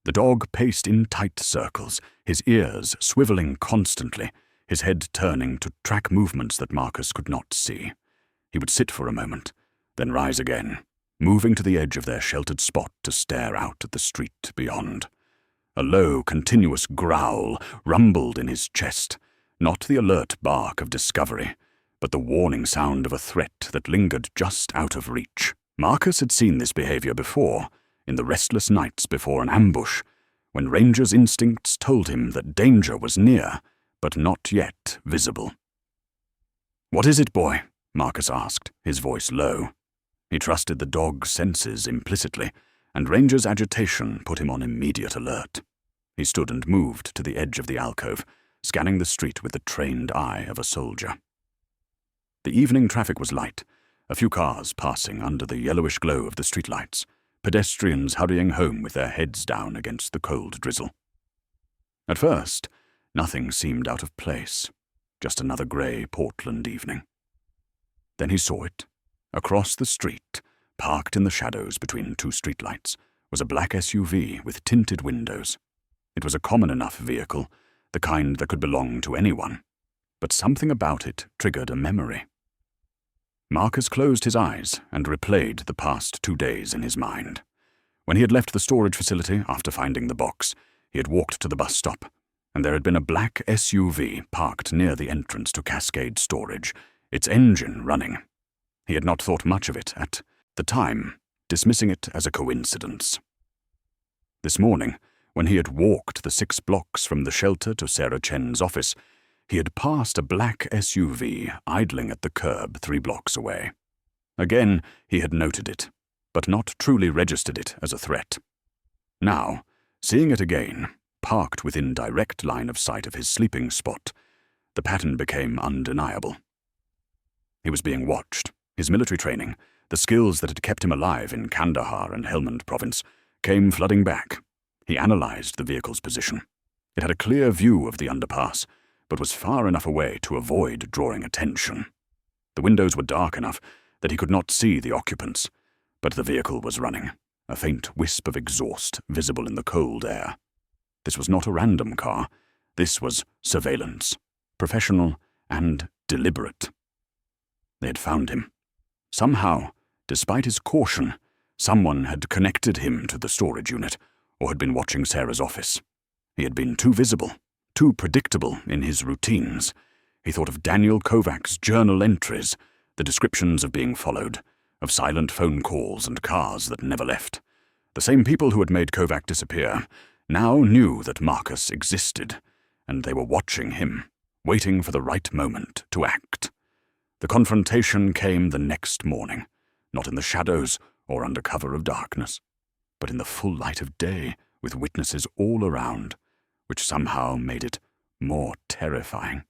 The dog paced in tight circles, his ears swiveling constantly, his head turning to track movements that Marcus could not see. He would sit for a moment, then rise again, moving to the edge of their sheltered spot to stare out at the street beyond. A low, continuous growl rumbled in his chest, not the alert bark of discovery, but the warning sound of a threat that lingered just out of reach. Marcus had seen this behavior before, in the restless nights before an ambush, when Ranger's instincts told him that danger was near, but not yet visible. "What is it, boy?" Marcus asked, his voice low. He trusted the dog's senses implicitly, and Ranger's agitation put him on immediate alert. He stood and moved to the edge of the alcove, scanning the street with the trained eye of a soldier. The evening traffic was light, a few cars passing under the yellowish glow of the streetlights, pedestrians hurrying home with their heads down against the cold drizzle. At first, nothing seemed out of place, just another grey Portland evening. Then he saw it. Across the street, parked in the shadows between 2 streetlights, was a black SUV with tinted windows. It was a common enough vehicle, the kind that could belong to anyone, but something about it triggered a memory. Marcus closed his eyes and replayed the past 2 days in his mind. When he had left the storage facility after finding the box, he had walked to the bus stop, and there had been a black SUV parked near the entrance to Cascade Storage, its engine running. He had not thought much of it at the time, dismissing it as a coincidence. This morning, when he had walked the 6 blocks from the shelter to Sarah Chen's office, he had passed a black SUV idling at the curb 3 blocks away. Again, he had noted it, but not truly registered it as a threat. Now, seeing it again, parked within direct line of sight of his sleeping spot, the pattern became undeniable. He was being watched. His military training, the skills that had kept him alive in Kandahar and Helmand province, came flooding back. He analyzed the vehicle's position. It had a clear view of the underpass, but was far enough away to avoid drawing attention. The windows were dark enough that he could not see the occupants, but the vehicle was running, a faint wisp of exhaust visible in the cold air. This was not a random car. This was surveillance, professional and deliberate. They had found him. Somehow, despite his caution, someone had connected him to the storage unit, or had been watching Sarah's office. He had been too visible, too predictable in his routines. He thought of Daniel Kovac's journal entries, the descriptions of being followed, of silent phone calls and cars that never left. The same people who had made Kovac disappear now knew that Marcus existed, and they were watching him, waiting for the right moment to act. The confrontation came the next morning, not in the shadows or under cover of darkness, but in the full light of day, with witnesses all around, which somehow made it more terrifying.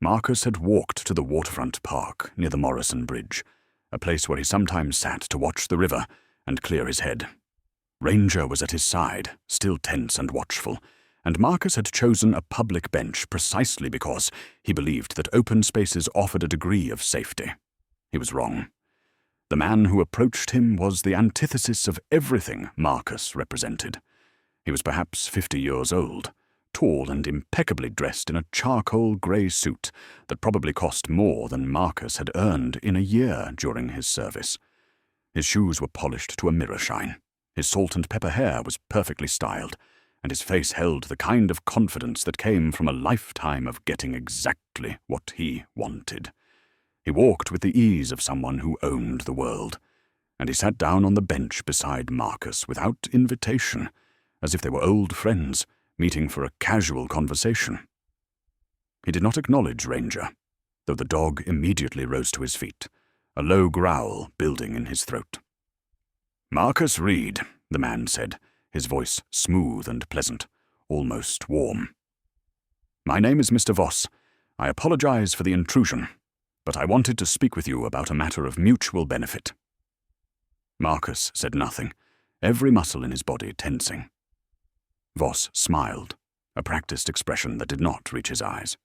Marcus had walked to the waterfront park near the Morrison Bridge, a place where he sometimes sat to watch the river and clear his head. Ranger was at his side, still tense and watchful, and Marcus had chosen a public bench precisely because he believed that open spaces offered a degree of safety. He was wrong. The man who approached him was the antithesis of everything Marcus represented. He was perhaps 50 years old, tall and impeccably dressed in a charcoal grey suit that probably cost more than Marcus had earned in a year during his service. His shoes were polished to a mirror shine. His salt and pepper hair was perfectly styled, and his face held the kind of confidence that came from a lifetime of getting exactly what he wanted. He walked with the ease of someone who owned the world, and he sat down on the bench beside Marcus without invitation, as if they were old friends meeting for a casual conversation. He did not acknowledge Ranger, though the dog immediately rose to his feet, a low growl building in his throat. "Marcus Reed," the man said, his voice smooth and pleasant, almost warm. "My name is Mr. Voss. I apologize for the intrusion, but I wanted to speak with you about a matter of mutual benefit." Marcus said nothing, every muscle in his body tensing. Voss smiled, a practiced expression that did not reach his eyes.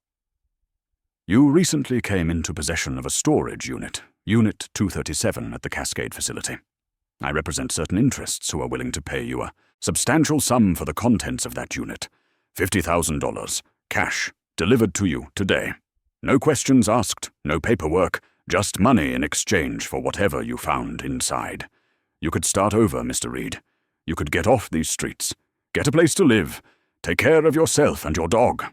"You recently came into possession of a storage unit, Unit 237 at the Cascade facility. I represent certain interests who are willing to pay you a substantial sum for the contents of that unit, $50,000, cash, delivered to you today. No questions asked, no paperwork, just money in exchange for whatever you found inside. You could start over, Mr. Reed. You could get off these streets, get a place to live, take care of yourself and your dog.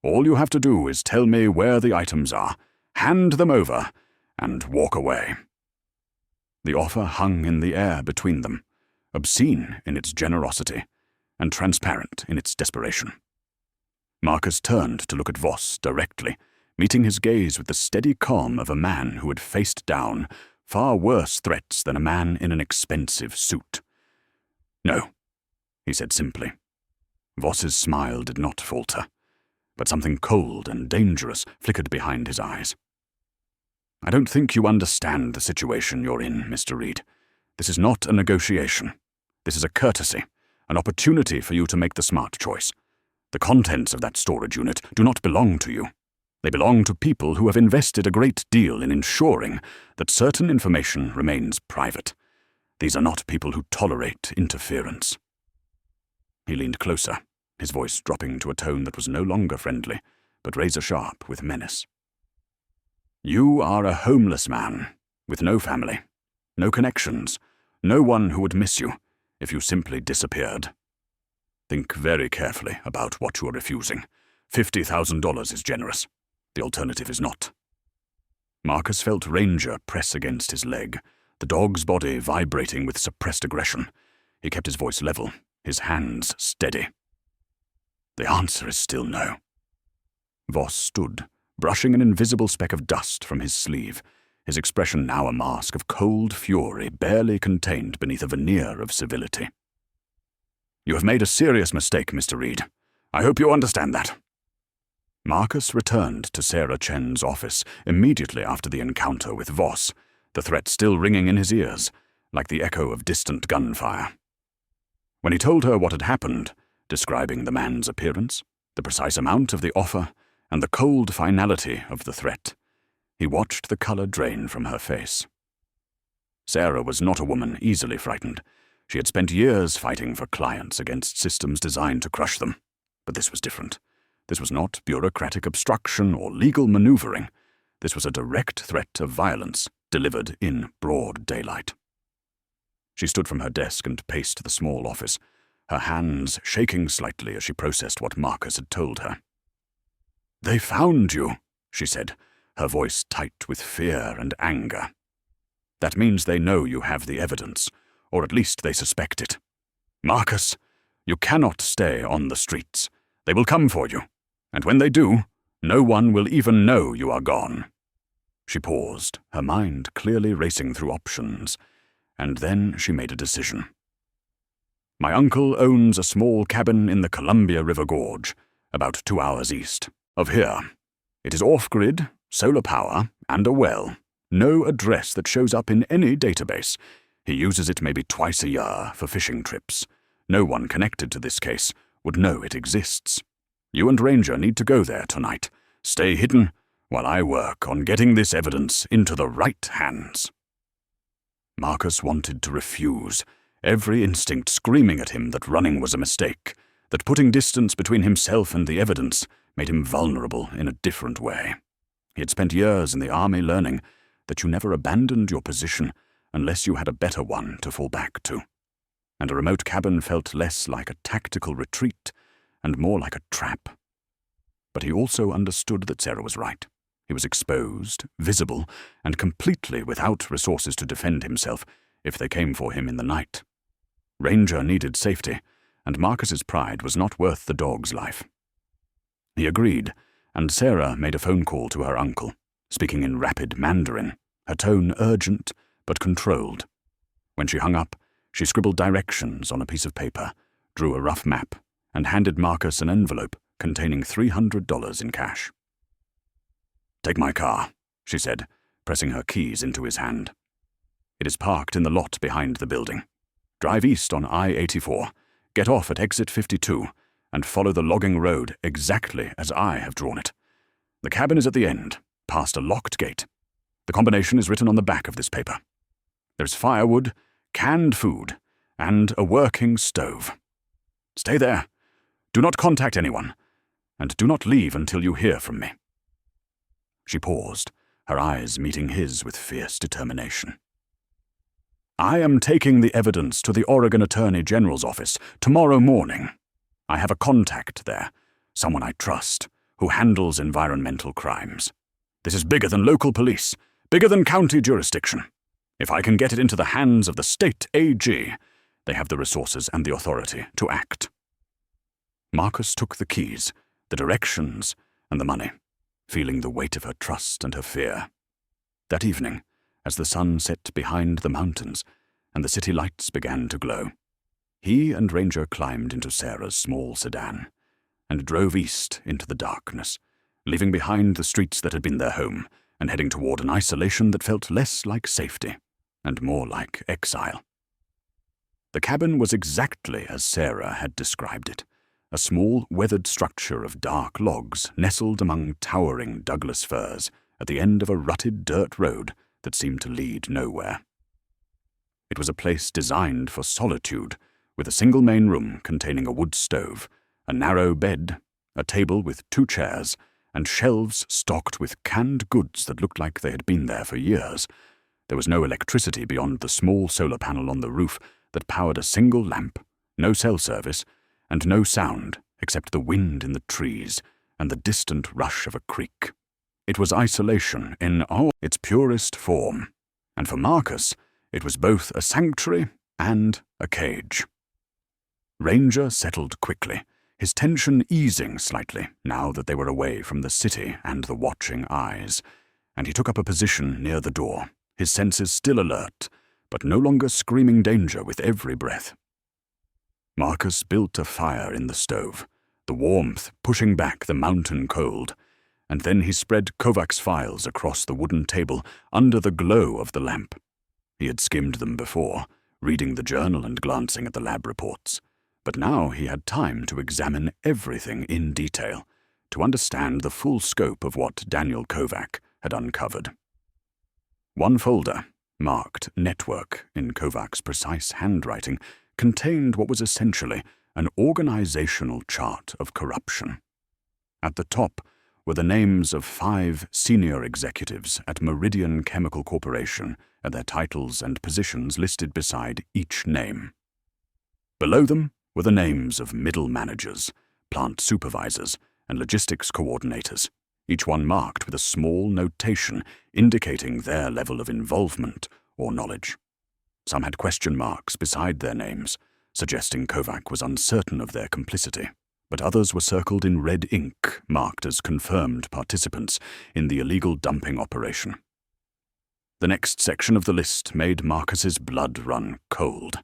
All you have to do is tell me where the items are, hand them over, and walk away." The offer hung in the air between them, obscene in its generosity and transparent in its desperation. Marcus turned to look at Voss directly, meeting his gaze with the steady calm of a man who had faced down far worse threats than a man in an expensive suit. "No," he said simply. Voss's smile did not falter, but something cold and dangerous flickered behind his eyes. "I don't think you understand the situation you're in, Mr. Reed. This is not a negotiation. This is a courtesy, an opportunity for you to make the smart choice. The contents of that storage unit do not belong to you. They belong to people who have invested a great deal in ensuring that certain information remains private. These are not people who tolerate interference." He leaned closer, his voice dropping to a tone that was no longer friendly, but razor-sharp with menace. "You are a homeless man, with no family, no connections, no one who would miss you if you simply disappeared. Think very carefully about what you are refusing. $50,000 is generous. The alternative is not." Marcus felt Ranger press against his leg, the dog's body vibrating with suppressed aggression. He kept his voice level, his hands steady. "The answer is still no." Voss stood, brushing an invisible speck of dust from his sleeve, his expression now a mask of cold fury barely contained beneath a veneer of civility. "You have made a serious mistake, Mr. Reed. I hope you understand that." Marcus returned to Sarah Chen's office immediately after the encounter with Voss, the threat still ringing in his ears, like the echo of distant gunfire. When he told her what had happened, describing the man's appearance, the precise amount of the offer, and the cold finality of the threat, he watched the color drain from her face. Sarah was not a woman easily frightened. She had spent years fighting for clients against systems designed to crush them. But this was different. This was not bureaucratic obstruction or legal maneuvering. This was a direct threat of violence delivered in broad daylight. She stood from her desk and paced the small office, her hands shaking slightly as she processed what Marcus had told her. "They found you," she said, her voice tight with fear and anger. "That means they know you have the evidence, or at least they suspect it. Marcus, you cannot stay on the streets. They will come for you, and when they do, no one will even know you are gone." She paused, her mind clearly racing through options, and then she made a decision. "My uncle owns a small cabin in the Columbia River Gorge, about 2 hours east of here. It is off-grid, solar power, and a well. No address that shows up in any database. He uses it maybe twice a year for fishing trips. No one connected to this case would know it exists. You and Ranger need to go there tonight. Stay hidden while I work on getting this evidence into the right hands." Marcus wanted to refuse, every instinct screaming at him that running was a mistake, that putting distance between himself and the evidence made him vulnerable in a different way. He had spent years in the army learning that you never abandoned your position unless you had a better one to fall back to. And a remote cabin felt less like a tactical retreat and more like a trap. But he also understood that Sarah was right. He was exposed, visible, and completely without resources to defend himself if they came for him in the night. Ranger needed safety, and Marcus's pride was not worth the dog's life. He agreed, and Sarah made a phone call to her uncle, speaking in rapid Mandarin, her tone urgent but controlled. When she hung up, she scribbled directions on a piece of paper, drew a rough map, and handed Marcus an envelope containing $300 in cash. "Take my car," she said, pressing her keys into his hand. "It is parked in the lot behind the building. Drive east on I-84, get off at exit 52, and follow the logging road exactly as I have drawn it. The cabin is at the end, past a locked gate. The combination is written on the back of this paper. There's firewood, canned food, and a working stove. Stay there. Do not contact anyone, and do not leave until you hear from me." She paused, her eyes meeting his with fierce determination. "I am taking the evidence to the Oregon Attorney General's office tomorrow morning. I have a contact there, someone I trust, who handles environmental crimes. This is bigger than local police, bigger than county jurisdiction. If I can get it into the hands of the state AG, they have the resources and the authority to act." Marcus took the keys, the directions, and the money, feeling the weight of her trust and her fear. That evening, as the sun set behind the mountains and the city lights began to glow, he and Ranger climbed into Sarah's small sedan and drove east into the darkness, leaving behind the streets that had been their home and heading toward an isolation that felt less like safety and more like exile. The cabin was exactly as Sarah had described it, a small, weathered structure of dark logs nestled among towering Douglas firs at the end of a rutted dirt road that seemed to lead nowhere. It was a place designed for solitude, with a single main room containing a wood stove, a narrow bed, a table with 2 chairs, and shelves stocked with canned goods that looked like they had been there for years. There was no electricity beyond the small solar panel on the roof that powered a single lamp, no cell service, and no sound except the wind in the trees and the distant rush of a creek. It was isolation in all its purest form, and for Marcus, it was both a sanctuary and a cage. Ranger settled quickly, his tension easing slightly now that they were away from the city and the watching eyes, and he took up a position near the door, his senses still alert, but no longer screaming danger with every breath. Marcus built a fire in the stove, the warmth pushing back the mountain cold, and then he spread Kovac's files across the wooden table under the glow of the lamp. He had skimmed them before, reading the journal and glancing at the lab reports, but now he had time to examine everything in detail, to understand the full scope of what Daniel Kovac had uncovered. One folder, marked Network in Kovac's precise handwriting, contained what was essentially an organizational chart of corruption. At the top were the names of 5 senior executives at Meridian Chemical Corporation and their titles and positions listed beside each name. Below them were the names of middle managers, plant supervisors, and logistics coordinators, each one marked with a small notation indicating their level of involvement or knowledge. Some had question marks beside their names, suggesting Kovac was uncertain of their complicity, but others were circled in red ink, marked as confirmed participants in the illegal dumping operation. The next section of the list made Marcus's blood run cold.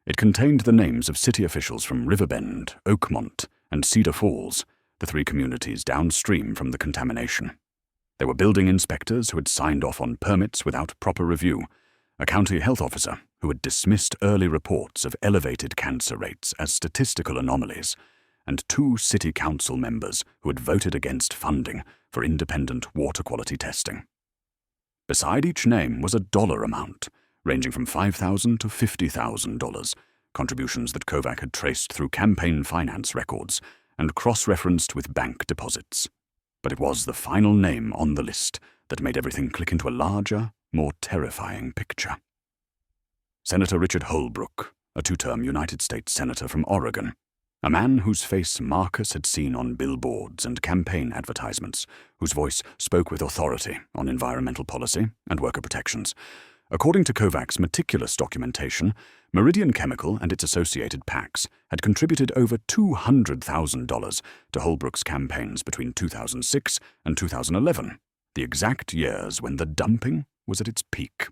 It contained the names of city officials from Riverbend, Oakmont, and Cedar Falls, the 3 communities downstream from the contamination. There were building inspectors who had signed off on permits without proper review, a county health officer who had dismissed early reports of elevated cancer rates as statistical anomalies, and 2 city council members who had voted against funding for independent water quality testing. Beside each name was a dollar amount, ranging from $5,000 to $50,000, contributions that Kovac had traced through campaign finance records and cross-referenced with bank deposits. But it was the final name on the list that made everything click into a larger, more terrifying picture. Senator Richard Holbrook, a 2-term United States Senator from Oregon, a man whose face Marcus had seen on billboards and campaign advertisements, whose voice spoke with authority on environmental policy and worker protections. According to Kovac's meticulous documentation, Meridian Chemical and its associated PACs had contributed over $200,000 to Holbrook's campaigns between 2006 and 2011, the exact years when the dumping was at its peak.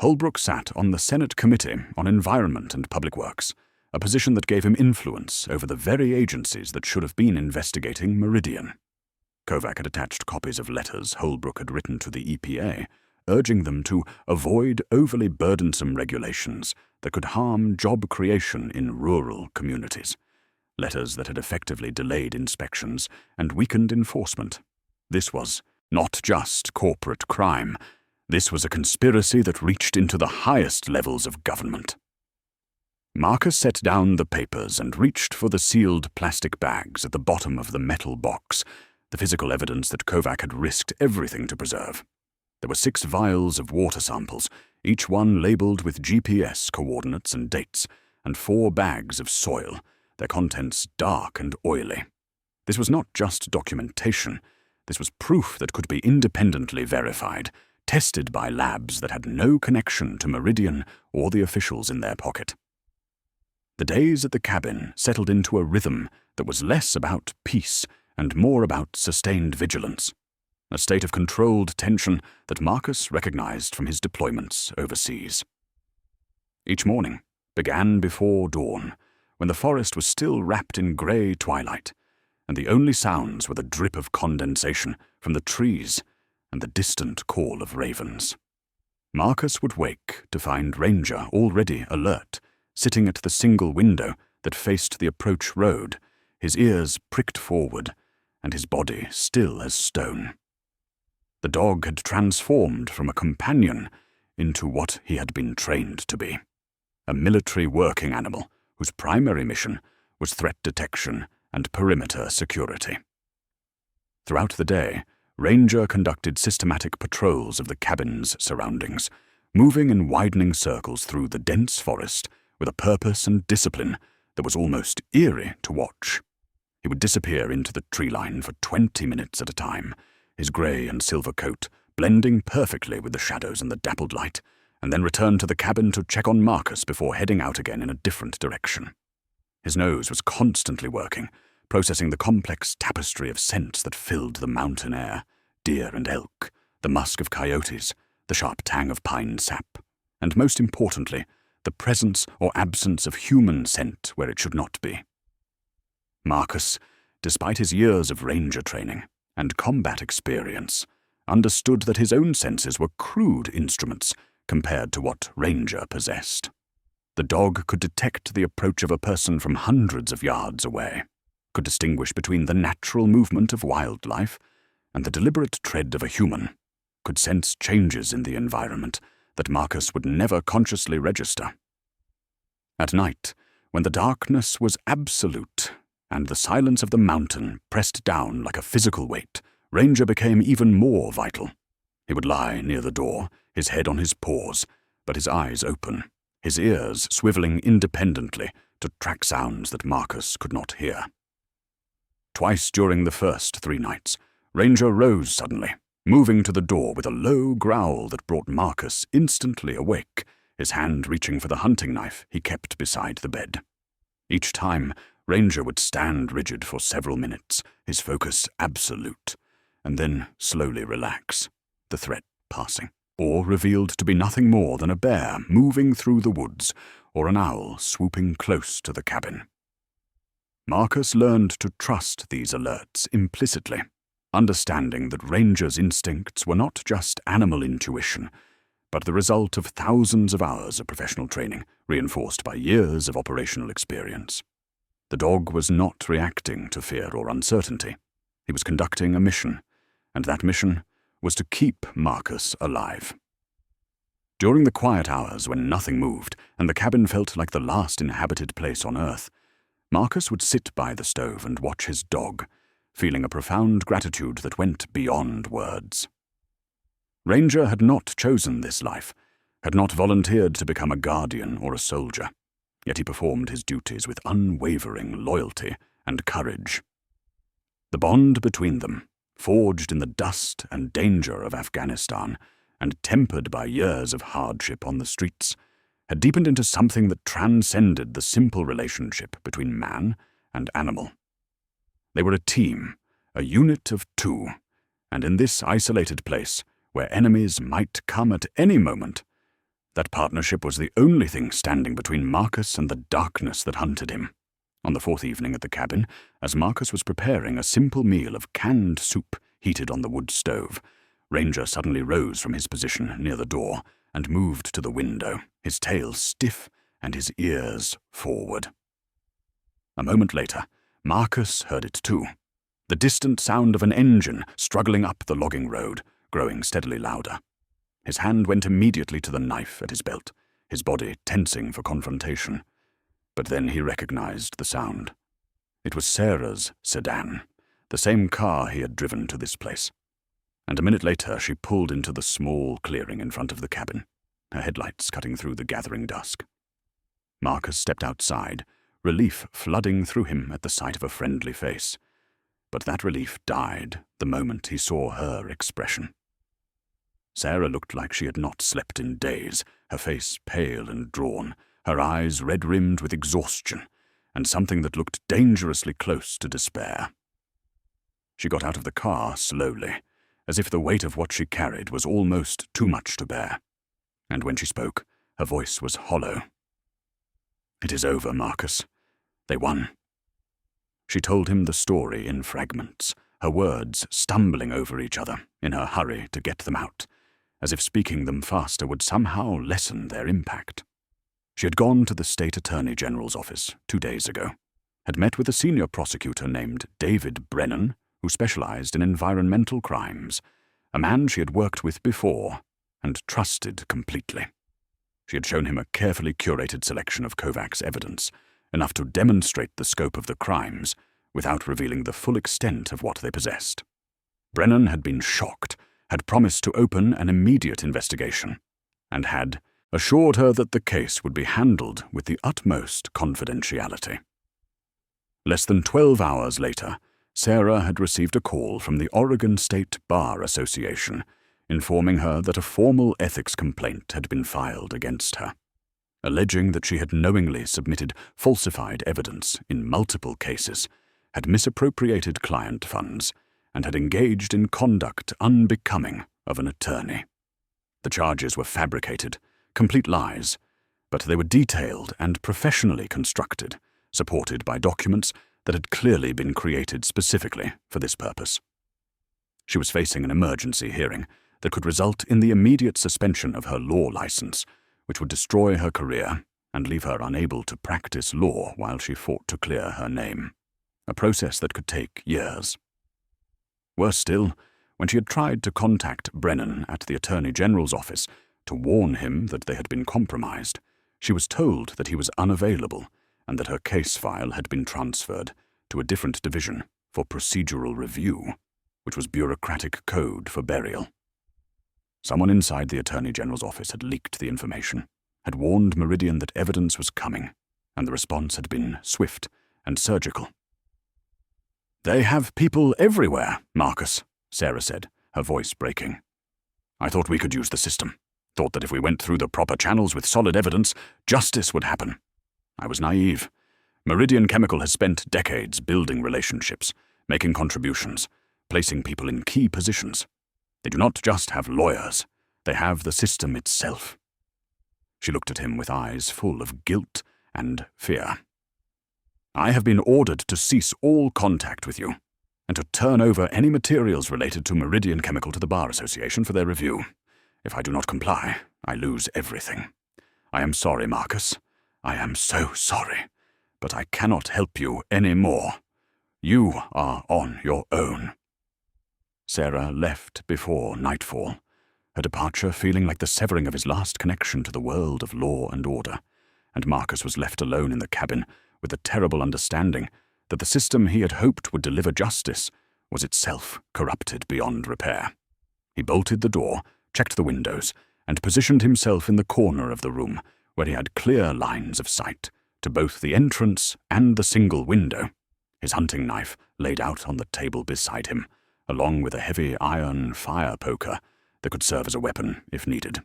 Holbrook sat on the Senate Committee on Environment and Public Works, a position that gave him influence over the very agencies that should have been investigating Meridian. Kovac had attached copies of letters Holbrook had written to the EPA, urging them to avoid overly burdensome regulations that could harm job creation in rural communities, letters that had effectively delayed inspections and weakened enforcement. This was not just corporate crime. This was a conspiracy that reached into the highest levels of government. Marcus set down the papers and reached for the sealed plastic bags at the bottom of the metal box, the physical evidence that Kovac had risked everything to preserve. There were 6 vials of water samples, each one labeled with GPS coordinates and dates, and 4 bags of soil, their contents dark and oily. This was not just documentation. This was proof that could be independently verified, tested by labs that had no connection to Meridian or the officials in their pocket. The days at the cabin settled into a rhythm that was less about peace and more about sustained vigilance, a state of controlled tension that Marcus recognized from his deployments overseas. Each morning began before dawn, when the forest was still wrapped in grey twilight, and the only sounds were the drip of condensation from the trees and the distant call of ravens. Marcus would wake to find Ranger already alert, sitting at the single window that faced the approach road, his ears pricked forward and his body still as stone. The dog had transformed from a companion into what he had been trained to be, a military working animal whose primary mission was threat detection and perimeter security. Throughout the day, Ranger conducted systematic patrols of the cabin's surroundings, moving in widening circles through the dense forest with a purpose and discipline that was almost eerie to watch. He would disappear into the tree line for 20 minutes at a time, his grey and silver coat blending perfectly with the shadows and the dappled light, and then return to the cabin to check on Marcus before heading out again in a different direction. His nose was constantly working, processing the complex tapestry of scents that filled the mountain air: deer and elk, the musk of coyotes, the sharp tang of pine sap, and most importantly, the presence or absence of human scent where it should not be. Marcus, despite his years of ranger training and combat experience, understood that his own senses were crude instruments compared to what Ranger possessed. The dog could detect the approach of a person from hundreds of yards away, could distinguish between the natural movement of wildlife and the deliberate tread of a human, could sense changes in the environment that Marcus would never consciously register. At night, when the darkness was absolute and the silence of the mountain pressed down like a physical weight, Ranger became even more vital. He would lie near the door, his head on his paws, but his eyes open, his ears swiveling independently to track sounds that Marcus could not hear. Twice during the first 3 nights, Ranger rose suddenly, moving to the door with a low growl that brought Marcus instantly awake, his hand reaching for the hunting knife he kept beside the bed. Each time, Ranger would stand rigid for several minutes, his focus absolute, and then slowly relax, the threat passing, or revealed to be nothing more than a bear moving through the woods or an owl swooping close to the cabin. Marcus learned to trust these alerts implicitly, understanding that Ranger's instincts were not just animal intuition, but the result of thousands of hours of professional training, reinforced by years of operational experience. The dog was not reacting to fear or uncertainty. He was conducting a mission, and that mission was to keep Marcus alive. During the quiet hours when nothing moved and the cabin felt like the last inhabited place on Earth, Marcus would sit by the stove and watch his dog, feeling a profound gratitude that went beyond words. Ranger had not chosen this life, had not volunteered to become a guardian or a soldier, yet he performed his duties with unwavering loyalty and courage. The bond between them, forged in the dust and danger of Afghanistan and tempered by years of hardship on the streets, had deepened into something that transcended the simple relationship between man and animal. They were a team, a unit of 2, and in this isolated place, where enemies might come at any moment, that partnership was the only thing standing between Marcus and the darkness that hunted him. On the 4th evening at the cabin, as Marcus was preparing a simple meal of canned soup heated on the wood stove, Ranger suddenly rose from his position near the door and moved to the window, his tail stiff and his ears forward. A moment later, Marcus heard it too, the distant sound of an engine struggling up the logging road, growing steadily louder. His hand went immediately to the knife at his belt, his body tensing for confrontation. But then he recognized the sound. It was Sarah's sedan, the same car he had driven to this place. And a minute later she pulled into the small clearing in front of the cabin, her headlights cutting through the gathering dusk. Marcus stepped outside, relief flooding through him at the sight of a friendly face. But that relief died the moment he saw her expression. Sarah looked like she had not slept in days, her face pale and drawn, her eyes red-rimmed with exhaustion, and something that looked dangerously close to despair. She got out of the car slowly, as if the weight of what she carried was almost too much to bear, and when she spoke, her voice was hollow. "It is over, Marcus. They won." She told him the story in fragments, her words stumbling over each other in her hurry to get them out, as if speaking them faster would somehow lessen their impact. She had gone to the State Attorney General's office 2 days ago, had met with a senior prosecutor named David Brennan, who specialized in environmental crimes, a man she had worked with before and trusted completely. She had shown him a carefully curated selection of Kovacs evidence, enough to demonstrate the scope of the crimes without revealing the full extent of what they possessed. Brennan had been shocked, had promised to open an immediate investigation, and had assured her that the case would be handled with the utmost confidentiality. Less than 12 hours later, Sarah had received a call from the Oregon State Bar Association, informing her that a formal ethics complaint had been filed against her, alleging that she had knowingly submitted falsified evidence in multiple cases, had misappropriated client funds, and had engaged in conduct unbecoming of an attorney. The charges were fabricated, complete lies, but they were detailed and professionally constructed, supported by documents that had clearly been created specifically for this purpose. She was facing an emergency hearing that could result in the immediate suspension of her law license, which would destroy her career and leave her unable to practice law while she fought to clear her name, a process that could take years. Worse still, when she had tried to contact Brennan at the Attorney General's office to warn him that they had been compromised, she was told that he was unavailable and that her case file had been transferred to a different division for procedural review, which was bureaucratic code for burial. Someone inside the Attorney General's office had leaked the information, had warned Meridian that evidence was coming, and the response had been swift and surgical. "They have people everywhere, Marcus," Sarah said, her voice breaking. "I thought we could use the system. Thought that if we went through the proper channels with solid evidence, justice would happen. I was naive. Meridian Chemical has spent decades building relationships, making contributions, placing people in key positions. They do not just have lawyers, they have the system itself." She looked at him with eyes full of guilt and fear. "I have been ordered to cease all contact with you, and to turn over any materials related to Meridian Chemical to the Bar Association for their review. If I do not comply, I lose everything. I am sorry, Marcus. I am so sorry, but I cannot help you any more. You are on your own." Sarah left before nightfall, her departure feeling like the severing of his last connection to the world of law and order, and Marcus was left alone in the cabin with the terrible understanding that the system he had hoped would deliver justice was itself corrupted beyond repair. He bolted the door, checked the windows, and positioned himself in the corner of the room where he had clear lines of sight to both the entrance and the single window, his hunting knife laid out on the table beside him, along with a heavy iron fire poker that could serve as a weapon if needed.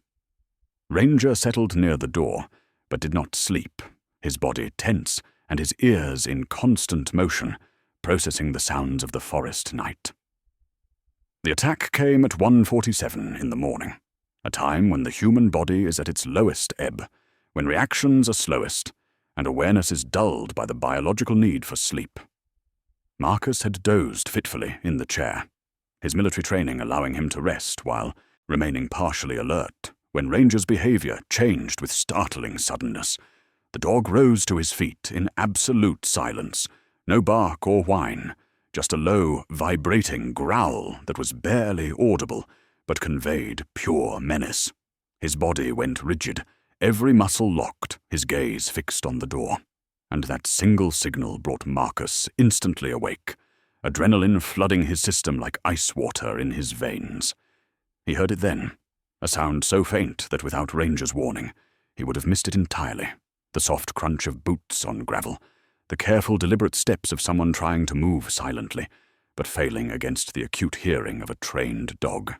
Ranger settled near the door, but did not sleep, his body tense and his ears in constant motion, processing the sounds of the forest night. The attack came at 1:47 in the morning, a time when the human body is at its lowest ebb, when reactions are slowest, and awareness is dulled by the biological need for sleep. Marcus had dozed fitfully in the chair, his military training allowing him to rest while remaining partially alert, when Ranger's behavior changed with startling suddenness. The dog rose to his feet in absolute silence, no bark or whine, just a low, vibrating growl that was barely audible, but conveyed pure menace. His body went rigid, every muscle locked, his gaze fixed on the door. And that single signal brought Marcus instantly awake, adrenaline flooding his system like ice water in his veins. He heard it then, a sound so faint that without Ranger's warning, he would have missed it entirely. The soft crunch of boots on gravel, the careful, deliberate steps of someone trying to move silently, but failing against the acute hearing of a trained dog.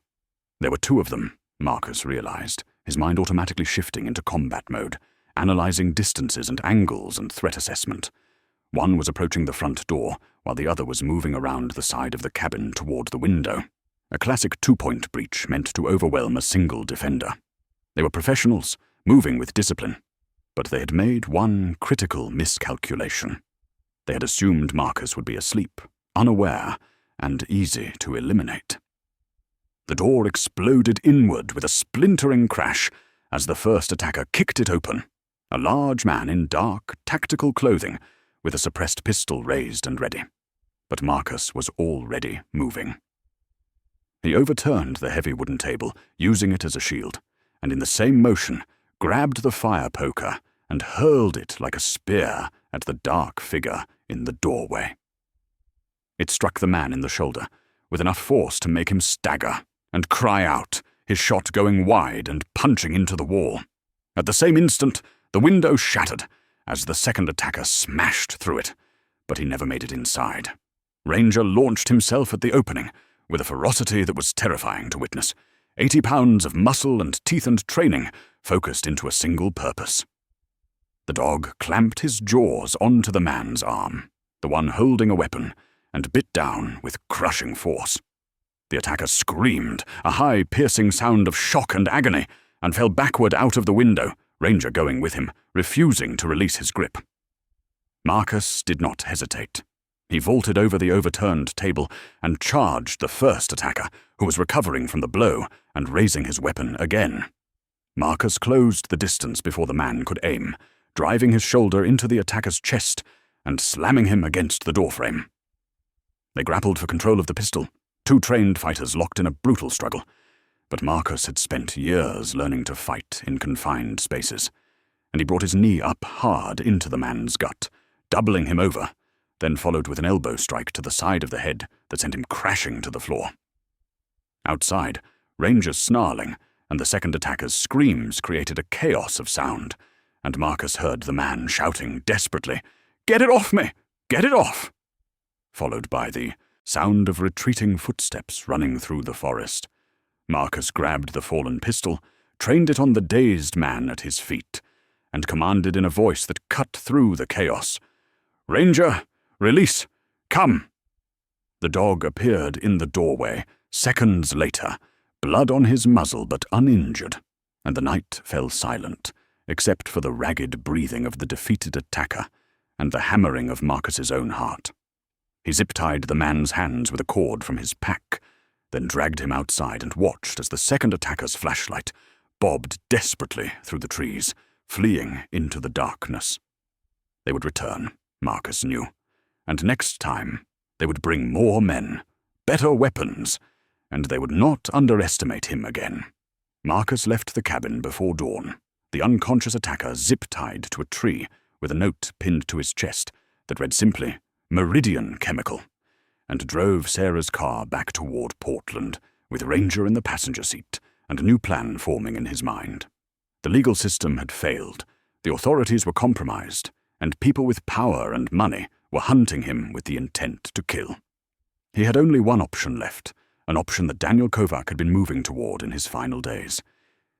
There were two of them, Marcus realized, his mind automatically shifting into combat mode, analyzing distances and angles and threat assessment. One was approaching the front door, while the other was moving around the side of the cabin toward the window. A classic two-point breach meant to overwhelm a single defender. They were professionals, moving with discipline. But they had made one critical miscalculation. They had assumed Marcus would be asleep, unaware, and easy to eliminate. The door exploded inward with a splintering crash as the first attacker kicked it open, a large man in dark, tactical clothing with a suppressed pistol raised and ready. But Marcus was already moving. He overturned the heavy wooden table, using it as a shield, and in the same motion grabbed the fire poker and hurled it like a spear at the dark figure in the doorway. It struck the man in the shoulder, with enough force to make him stagger and cry out, his shot going wide and punching into the wall. At the same instant, the window shattered as the second attacker smashed through it, but he never made it inside. Ranger launched himself at the opening with a ferocity that was terrifying to witness. 80 pounds of muscle and teeth and training focused into a single purpose. The dog clamped his jaws onto the man's arm, the one holding a weapon, and bit down with crushing force. The attacker screamed, a high, piercing sound of shock and agony, and fell backward out of the window, Ranger going with him, refusing to release his grip. Marcus did not hesitate. He vaulted over the overturned table and charged the first attacker, who was recovering from the blow and raising his weapon again. Marcus closed the distance before the man could aim, driving his shoulder into the attacker's chest and slamming him against the doorframe. They grappled for control of the pistol, two trained fighters locked in a brutal struggle. But Marcus had spent years learning to fight in confined spaces, and he brought his knee up hard into the man's gut, doubling him over, then followed with an elbow strike to the side of the head that sent him crashing to the floor. Outside, Ranger's snarling and the second attacker's screams created a chaos of sound, and Marcus heard the man shouting desperately, "Get it off me! Get it off!" followed by the sound of retreating footsteps running through the forest. Marcus grabbed the fallen pistol, trained it on the dazed man at his feet, and commanded in a voice that cut through the chaos, "Ranger, release! Come!" The dog appeared in the doorway seconds later, blood on his muzzle but uninjured, and the night fell silent, except for the ragged breathing of the defeated attacker and the hammering of Marcus's own heart. He zip-tied the man's hands with a cord from his pack, then dragged him outside and watched as the second attacker's flashlight bobbed desperately through the trees, fleeing into the darkness. They would return, Marcus knew, and next time they would bring more men, better weapons, and they would not underestimate him again. Marcus left the cabin before dawn, the unconscious attacker zip-tied to a tree with a note pinned to his chest that read simply, "Meridian Chemical," and drove Sarah's car back toward Portland, with Ranger in the passenger seat and a new plan forming in his mind. The legal system had failed, the authorities were compromised, and people with power and money were hunting him with the intent to kill. He had only one option left, an option that Daniel Kovac had been moving toward in his final days.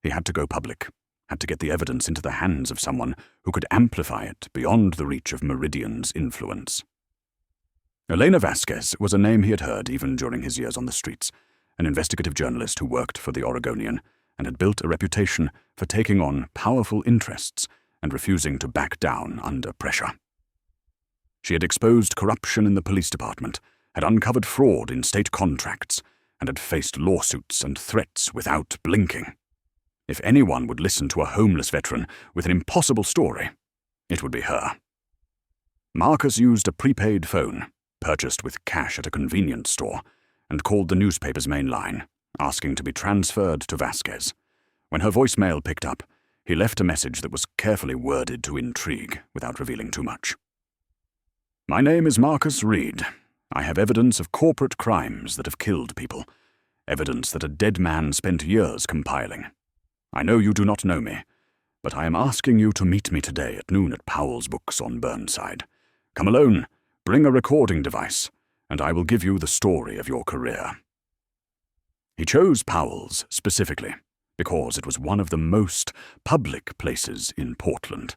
He had to go public, had to get the evidence into the hands of someone who could amplify it beyond the reach of Meridian's influence. Elena Vasquez was a name he had heard even during his years on the streets, an investigative journalist who worked for the Oregonian and had built a reputation for taking on powerful interests and refusing to back down under pressure. She had exposed corruption in the police department, had uncovered fraud in state contracts, and had faced lawsuits and threats without blinking. If anyone would listen to a homeless veteran with an impossible story, it would be her. Marcus used a prepaid phone, purchased with cash at a convenience store, and called the newspaper's main line, asking to be transferred to Vasquez. When her voicemail picked up, he left a message that was carefully worded to intrigue without revealing too much. "My name is Marcus Reed. I have evidence of corporate crimes that have killed people, evidence that a dead man spent years compiling. I know you do not know me, but I am asking you to meet me today at noon at Powell's Books on Burnside. Come alone, bring a recording device, and I will give you the story of your career." He chose Powell's specifically because it was one of the most public places in Portland,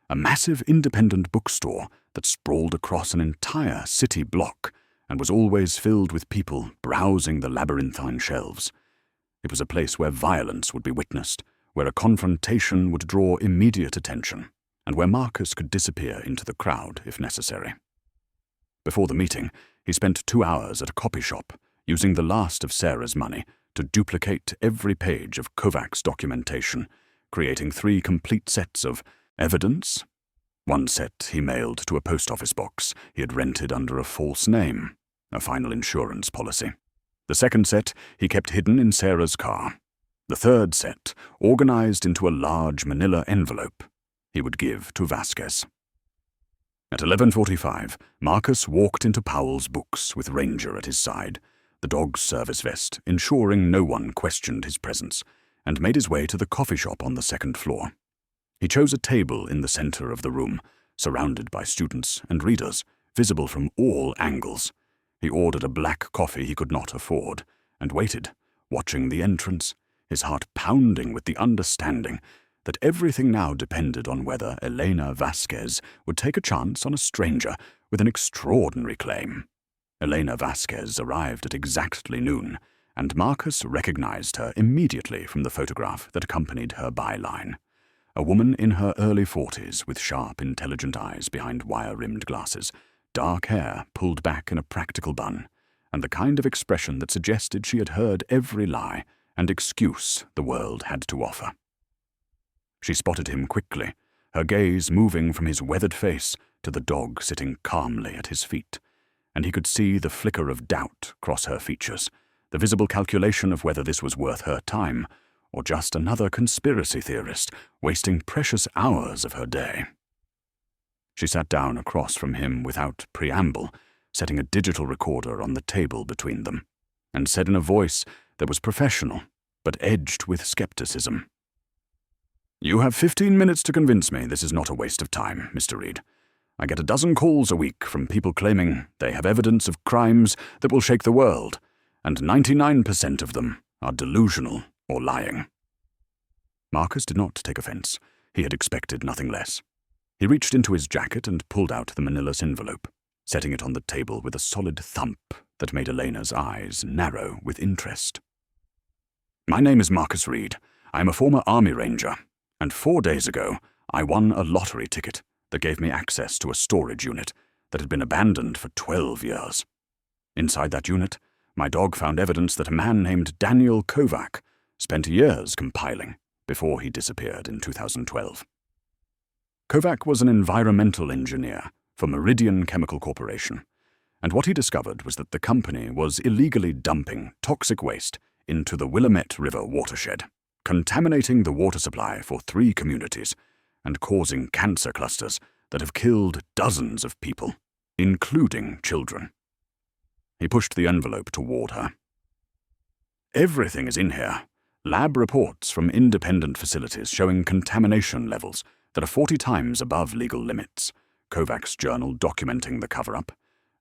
a massive independent bookstore that sprawled across an entire city block and was always filled with people browsing the labyrinthine shelves. It was a place where violence would be witnessed, where a confrontation would draw immediate attention, and where Marcus could disappear into the crowd if necessary. Before the meeting, he spent 2 hours at a copy shop, using the last of Sarah's money to duplicate every page of Kovac's documentation, creating 3 complete sets of evidence. One set he mailed to a post office box he had rented under a false name, a final insurance policy. The second set he kept hidden in Sarah's car. The third set, organized into a large manila envelope, he would give to Vasquez. At 11:45, Marcus walked into Powell's Books with Ranger at his side, the dog's service vest ensuring no one questioned his presence, and made his way to the coffee shop on the second floor. He chose a table in the center of the room, surrounded by students and readers, visible from all angles. He ordered a black coffee he could not afford, and waited, watching the entrance, his heart pounding with the understanding that everything now depended on whether Elena Vasquez would take a chance on a stranger with an extraordinary claim. Elena Vasquez arrived at exactly noon, and Marcus recognized her immediately from the photograph that accompanied her byline. A woman in her early 40s with sharp, intelligent eyes behind wire-rimmed glasses, dark hair pulled back in a practical bun, and the kind of expression that suggested she had heard every lie and excuse the world had to offer. She spotted him quickly, her gaze moving from his weathered face to the dog sitting calmly at his feet, and he could see the flicker of doubt cross her features, the visible calculation of whether this was worth her time or just another conspiracy theorist wasting precious hours of her day. She sat down across from him without preamble, setting a digital recorder on the table between them, and said in a voice that was professional but edged with skepticism, "You have 15 minutes to convince me this is not a waste of time, Mr. Reed. I get a dozen calls a week from people claiming they have evidence of crimes that will shake the world, and 99% of them are delusional or lying." Marcus did not take offense. He had expected nothing less. He reached into his jacket and pulled out the manillas envelope, setting it on the table with a solid thump that made Elena's eyes narrow with interest. "My name is Marcus Reed. I am a former Army Ranger, and 4 days ago I won a lottery ticket that gave me access to a storage unit that had been abandoned for 12 years. Inside that unit, my dog found evidence that a man named Daniel Kovac spent years compiling before he disappeared in 2012. Kovac was an environmental engineer for Meridian Chemical Corporation, and what he discovered was that the company was illegally dumping toxic waste into the Willamette River watershed, contaminating the water supply for 3 communities and causing cancer clusters that have killed dozens of people, including children. He pushed the envelope toward her. "Everything is in here. Lab reports from independent facilities showing contamination levels that are 40 times above legal limits, Kovac's journal documenting the cover-up,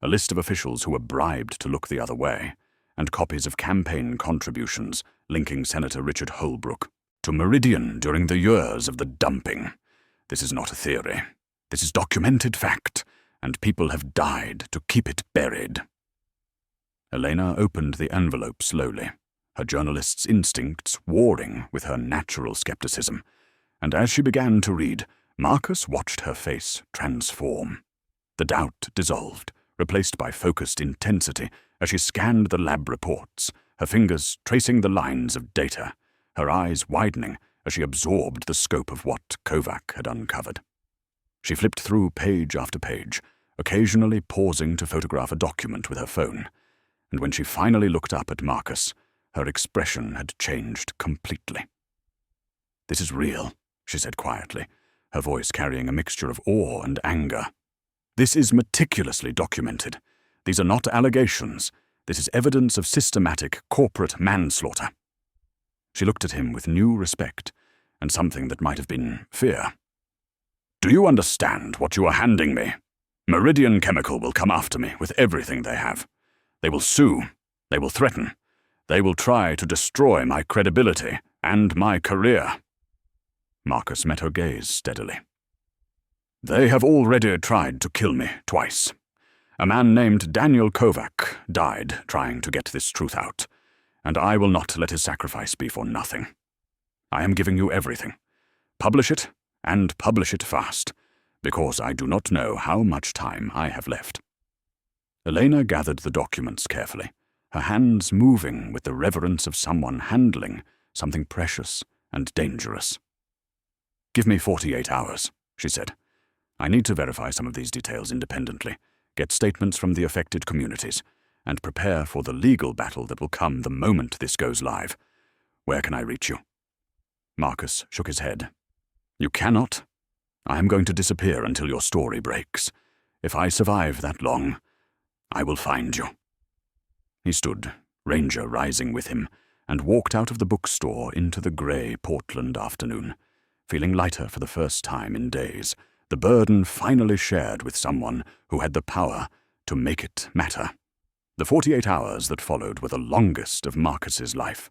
a list of officials who were bribed to look the other way, and copies of campaign contributions linking Senator Richard Holbrooke to Meridian during the years of the dumping. This is not a theory. This is documented fact, and people have died to keep it buried." Elena opened the envelope slowly, her journalist's instincts warring with her natural skepticism, and as she began to read, Marcus watched her face transform. The doubt dissolved, replaced by focused intensity as she scanned the lab reports, her fingers tracing the lines of data, her eyes widening as she absorbed the scope of what Kovac had uncovered. She flipped through page after page, occasionally pausing to photograph a document with her phone, and when she finally looked up at Marcus, her expression had changed completely. "This is real," she said quietly, her voice carrying a mixture of awe and anger. "This is meticulously documented. These are not allegations. This is evidence of systematic corporate manslaughter." She looked at him with new respect, and something that might have been fear. "Do you understand what you are handing me? Meridian Chemical will come after me with everything they have. They will sue. They will threaten. They will try to destroy my credibility and my career." Marcus met her gaze steadily. "They have already tried to kill me twice. A man named Daniel Kovac died trying to get this truth out, and I will not let his sacrifice be for nothing. I am giving you everything. Publish it, and publish it fast, because I do not know how much time I have left." Elena gathered the documents carefully, her hands moving with the reverence of someone handling something precious and dangerous. "Give me 48 hours, she said. "I need to verify some of these details independently, get statements from the affected communities, and prepare for the legal battle that will come the moment this goes live. Where can I reach you?" Marcus shook his head. "You cannot. I am going to disappear until your story breaks. If I survive that long, I will find you." He stood, Ranger rising with him, and walked out of the bookstore into the grey Portland afternoon, feeling lighter for the first time in days, the burden finally shared with someone who had the power to make it matter. The 48 hours that followed were the longest of Marcus's life,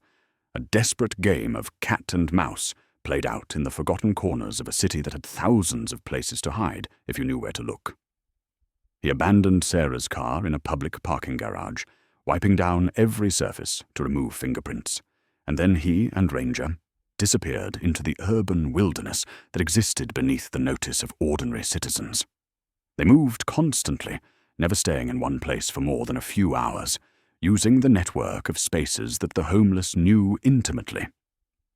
a desperate game of cat and mouse played out in the forgotten corners of a city that had thousands of places to hide if you knew where to look. He abandoned Sarah's car in a public parking garage, wiping down every surface to remove fingerprints, and then he and Ranger disappeared into the urban wilderness that existed beneath the notice of ordinary citizens. They moved constantly, never staying in one place for more than a few hours, using the network of spaces that the homeless knew intimately.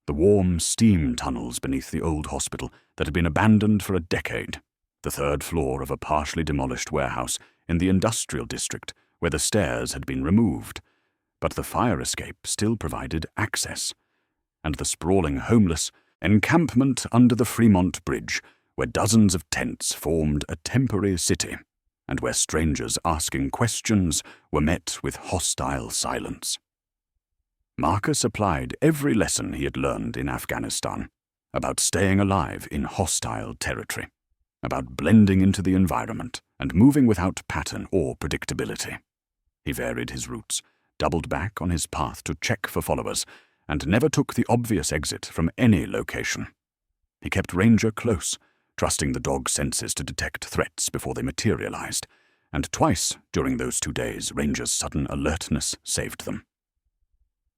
The warm steam tunnels beneath the old hospital that had been abandoned for a decade, the third floor of a partially demolished warehouse in the industrial district where the stairs had been removed, but the fire escape still provided access, and the sprawling homeless encampment under the Fremont Bridge, where dozens of tents formed a temporary city, and where strangers asking questions were met with hostile silence. Marcus applied every lesson he had learned in Afghanistan about staying alive in hostile territory, about blending into the environment and moving without pattern or predictability. He varied his routes, doubled back on his path to check for followers, and never took the obvious exit from any location. He kept Ranger close, trusting the dog's senses to detect threats before they materialized, and twice during those 2 days Ranger's sudden alertness saved them.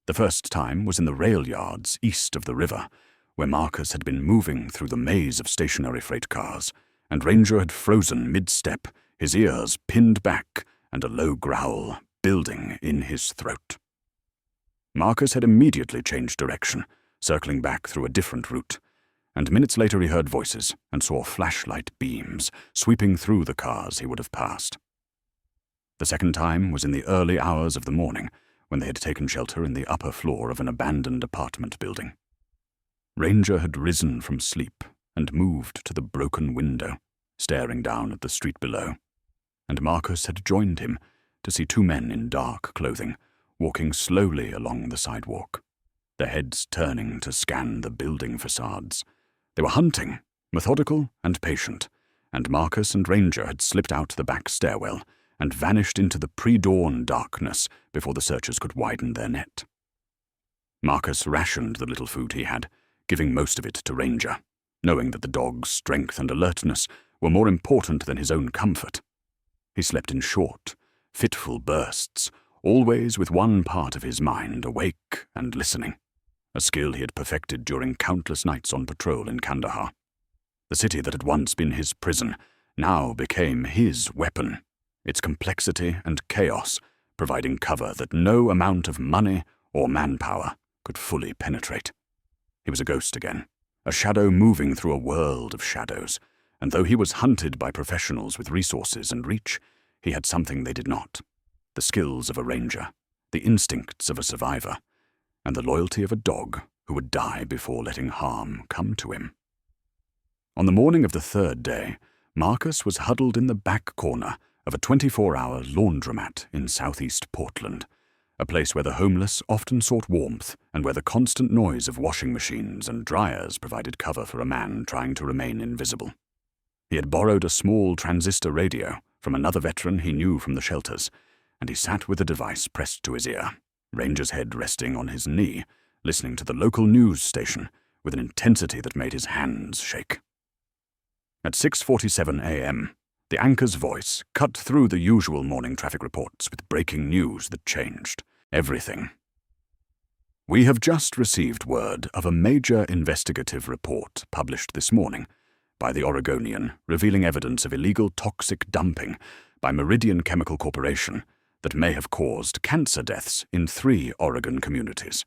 The first time was in the rail yards east of the river, where Marcus had been moving through the maze of stationary freight cars, and Ranger had frozen mid-step, his ears pinned back, and a low growl building in his throat. Marcus had immediately changed direction, circling back through a different route, and minutes later he heard voices and saw flashlight beams sweeping through the cars he would have passed. The second time was in the early hours of the morning, when they had taken shelter in the upper floor of an abandoned apartment building. Ranger had risen from sleep and moved to the broken window, staring down at the street below, and Marcus had joined him to see 2 men in dark clothing walking slowly along the sidewalk, their heads turning to scan the building facades. They were hunting, methodical and patient, and Marcus and Ranger had slipped out the back stairwell and vanished into the pre-dawn darkness before the searchers could widen their net. Marcus rationed the little food he had, giving most of it to Ranger, knowing that the dog's strength and alertness were more important than his own comfort. He slept in short, fitful bursts, always with one part of his mind awake and listening, a skill he had perfected during countless nights on patrol in Kandahar. The city that had once been his prison now became his weapon, its complexity and chaos providing cover that no amount of money or manpower could fully penetrate. He was a ghost again, a shadow moving through a world of shadows, and though he was hunted by professionals with resources and reach, he had something they did not: the skills of a ranger, the instincts of a survivor, and the loyalty of a dog who would die before letting harm come to him. On the morning of the 3rd day, Marcus was huddled in the back corner of a 24-hour laundromat in southeast Portland, a place where the homeless often sought warmth and where the constant noise of washing machines and dryers provided cover for a man trying to remain invisible. He had borrowed a small transistor radio from another veteran he knew from the shelters, and he sat with the device pressed to his ear, Ranger's head resting on his knee, listening to the local news station with an intensity that made his hands shake. At 6:47 a.m., the anchor's voice cut through the usual morning traffic reports with breaking news that changed everything. We have just received word of a major investigative report published this morning by the Oregonian revealing evidence of illegal toxic dumping by Meridian Chemical Corporation that may have caused cancer deaths in 3 Oregon communities.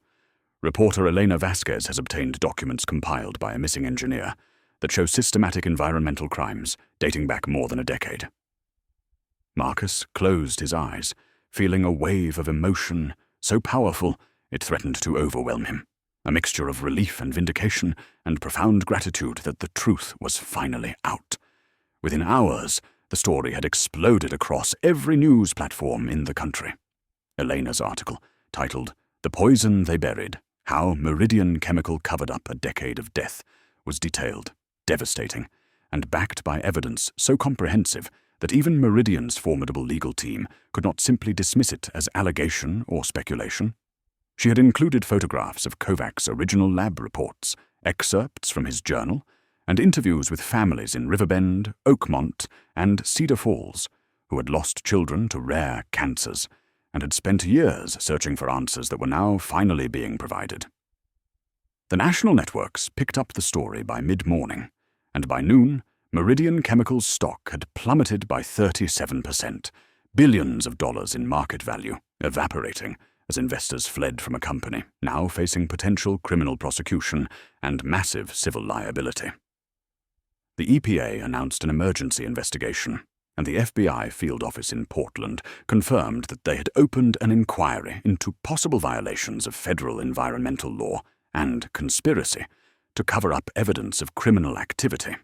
Reporter Elena Vasquez has obtained documents compiled by a missing engineer that show systematic environmental crimes dating back more than a decade. Marcus closed his eyes, feeling a wave of emotion so powerful it threatened to overwhelm him, a mixture of relief and vindication and profound gratitude that the truth was finally out. Within hours, the story had exploded across every news platform in the country. Elena's article, titled "The Poison They Buried: How Meridian Chemical Covered Up a Decade of Death," was detailed, devastating, and backed by evidence so comprehensive that even Meridian's formidable legal team could not simply dismiss it as allegation or speculation. She had included photographs of Kovac's original lab reports, excerpts from his journal, and interviews with families in Riverbend, Oakmont, and Cedar Falls who had lost children to rare cancers, and had spent years searching for answers that were now finally being provided. The national networks picked up the story by mid-morning, and by noon, Meridian Chemicals' stock had plummeted by 37%, billions of dollars in market value, evaporating as investors fled from a company now facing potential criminal prosecution and massive civil liability. The EPA announced an emergency investigation, and the FBI field office in Portland confirmed that they had opened an inquiry into possible violations of federal environmental law and conspiracy to cover up evidence of criminal activity.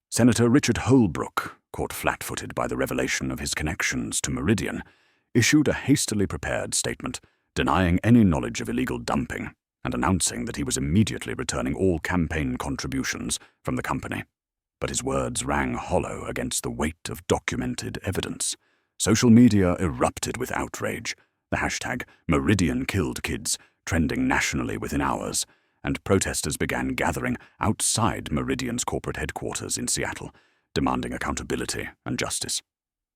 Senator Richard Holbrooke, caught flat-footed by the revelation of his connections to Meridian, issued a hastily prepared statement denying any knowledge of illegal dumping and announcing that he was immediately returning all campaign contributions from the company. But his words rang hollow against the weight of documented evidence. Social media erupted with outrage, the hashtag #MeridianKilledKids trending nationally within hours, and protesters began gathering outside Meridian's corporate headquarters in Seattle, demanding accountability and justice.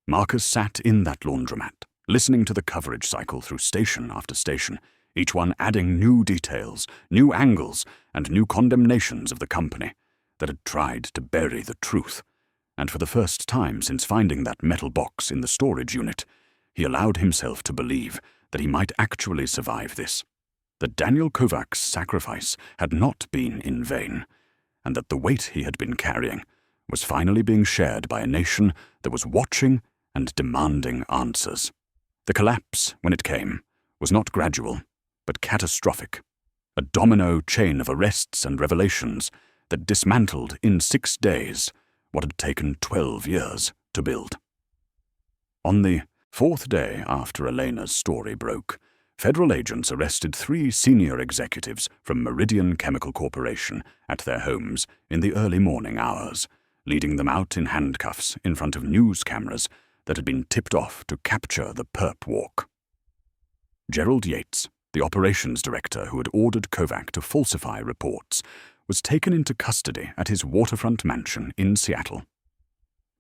Marcus sat in that laundromat, listening to the coverage cycle through station after station, each one adding new details, new angles, and new condemnations of the company that had tried to bury the truth. And for the first time since finding that metal box in the storage unit, he allowed himself to believe that he might actually survive this, that Daniel Kovac's sacrifice had not been in vain, and that the weight he had been carrying was finally being shared by a nation that was watching and demanding answers. The collapse, when it came, was not gradual, but catastrophic, a domino chain of arrests and revelations that dismantled in 6 days what had taken 12 years to build. On the 4th day after Elena's story broke, federal agents arrested 3 senior executives from Meridian Chemical Corporation at their homes in the early morning hours, leading them out in handcuffs in front of news cameras that had been tipped off to capture the perp walk. Gerald Yates, the operations director who had ordered Kovac to falsify reports, was taken into custody at his waterfront mansion in Seattle.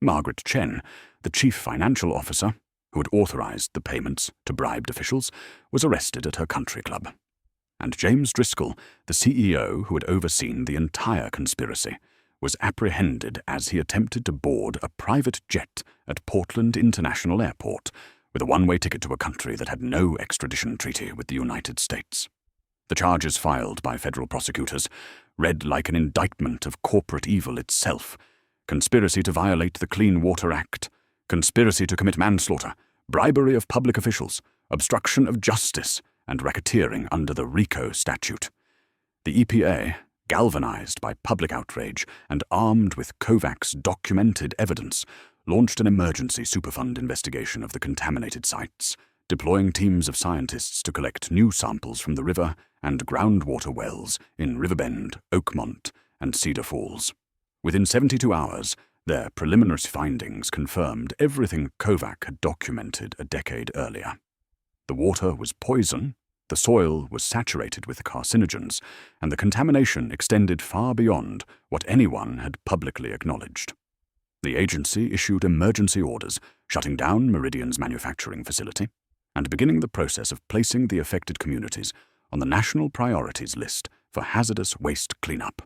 Margaret Chen, the chief financial officer, who had authorized the payments to bribed officials, was arrested at her country club. And James Driscoll, the CEO who had overseen the entire conspiracy, was apprehended as he attempted to board a private jet at Portland International Airport with a one-way ticket to a country that had no extradition treaty with the United States. The charges filed by federal prosecutors read like an indictment of corporate evil itself: conspiracy to violate the Clean Water Act, conspiracy to commit manslaughter, bribery of public officials, obstruction of justice, and racketeering under the RICO statute. The EPA, galvanized by public outrage and armed with Kovac's documented evidence, launched an emergency Superfund investigation of the contaminated sites, deploying teams of scientists to collect new samples from the river and groundwater wells in Riverbend, Oakmont, and Cedar Falls. Within 72 hours, their preliminary findings confirmed everything Kovac had documented a decade earlier. The water was poison, the soil was saturated with carcinogens, and the contamination extended far beyond what anyone had publicly acknowledged. The agency issued emergency orders shutting down Meridian's manufacturing facility and beginning the process of placing the affected communities on the national priorities list for hazardous waste cleanup,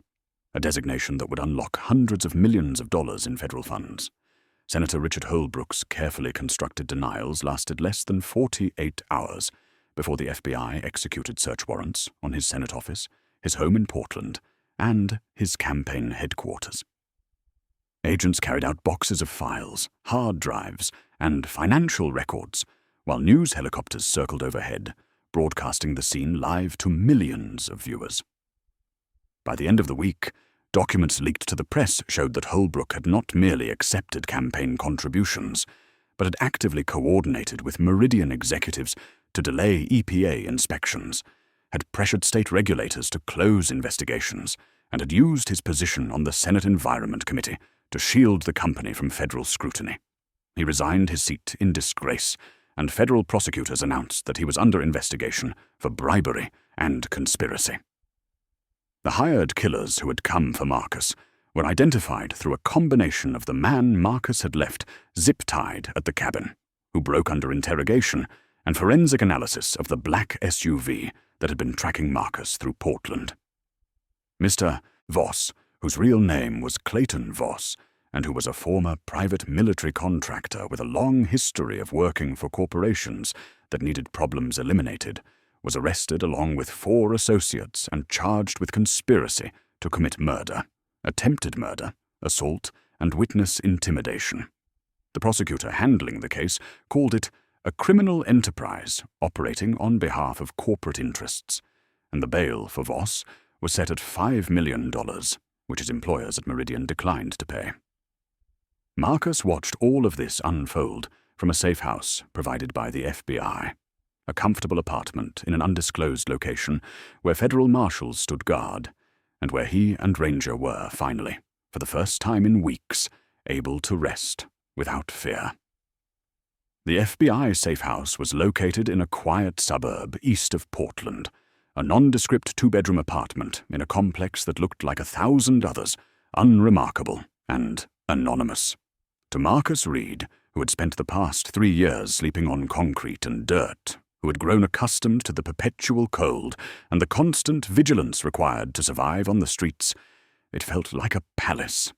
a designation that would unlock hundreds of millions of dollars in federal funds. Senator Richard Holbrooke's carefully constructed denials lasted less than 48 hours before the FBI executed search warrants on his Senate office, his home in Portland, and his campaign headquarters. Agents carried out boxes of files, hard drives, and financial records, while news helicopters circled overhead, broadcasting the scene live to millions of viewers. By the end of the week, documents leaked to the press showed that Holbrooke had not merely accepted campaign contributions, but had actively coordinated with Meridian executives to delay EPA inspections, had pressured state regulators to close investigations, and had used his position on the Senate Environment Committee to shield the company from federal scrutiny. He resigned his seat in disgrace, and federal prosecutors announced that he was under investigation for bribery and conspiracy. The hired killers who had come for Marcus were identified through a combination of the man Marcus had left zip-tied at the cabin, who broke under interrogation and forensic analysis of the black SUV that had been tracking Marcus through Portland. Mr. Voss, whose real name was Clayton Voss, and who was a former private military contractor with a long history of working for corporations that needed problems eliminated, was arrested along with 4 associates and charged with conspiracy to commit murder, attempted murder, assault, and witness intimidation. The prosecutor handling the case called it a criminal enterprise operating on behalf of corporate interests, and the bail for Voss was set at $5 million, which his employers at Meridian declined to pay. Marcus watched all of this unfold from a safe house provided by the FBI, a comfortable apartment in an undisclosed location where federal marshals stood guard, and where he and Ranger were, finally, for the first time in weeks, able to rest without fear. The FBI safe house was located in a quiet suburb east of Portland, a nondescript 2-bedroom apartment in a complex that looked like 1,000 others, unremarkable and anonymous. To Marcus Reed, who had spent the past 3 years sleeping on concrete and dirt, who had grown accustomed to the perpetual cold and the constant vigilance required to survive on the streets, it felt like a palace.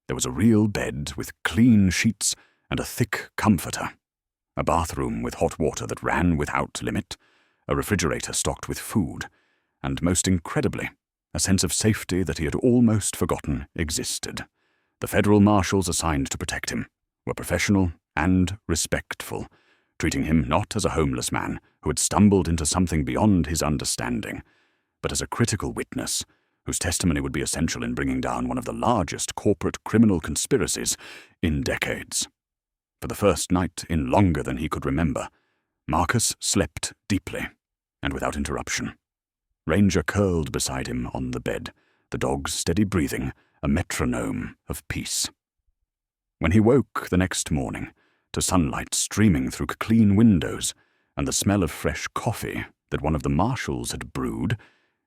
There was a real bed with clean sheets and a thick comforter, a bathroom with hot water that ran without limit, a refrigerator stocked with food, and most incredibly, a sense of safety that he had almost forgotten existed. The federal marshals assigned to protect him were professional and respectful, treating him not as a homeless man who had stumbled into something beyond his understanding, but as a critical witness whose testimony would be essential in bringing down one of the largest corporate criminal conspiracies in decades. For the first night in longer than he could remember, Marcus slept deeply and without interruption. Ranger curled beside him on the bed, the dog's steady breathing a metronome of peace. When he woke the next morning, to sunlight streaming through clean windows and the smell of fresh coffee that one of the marshals had brewed,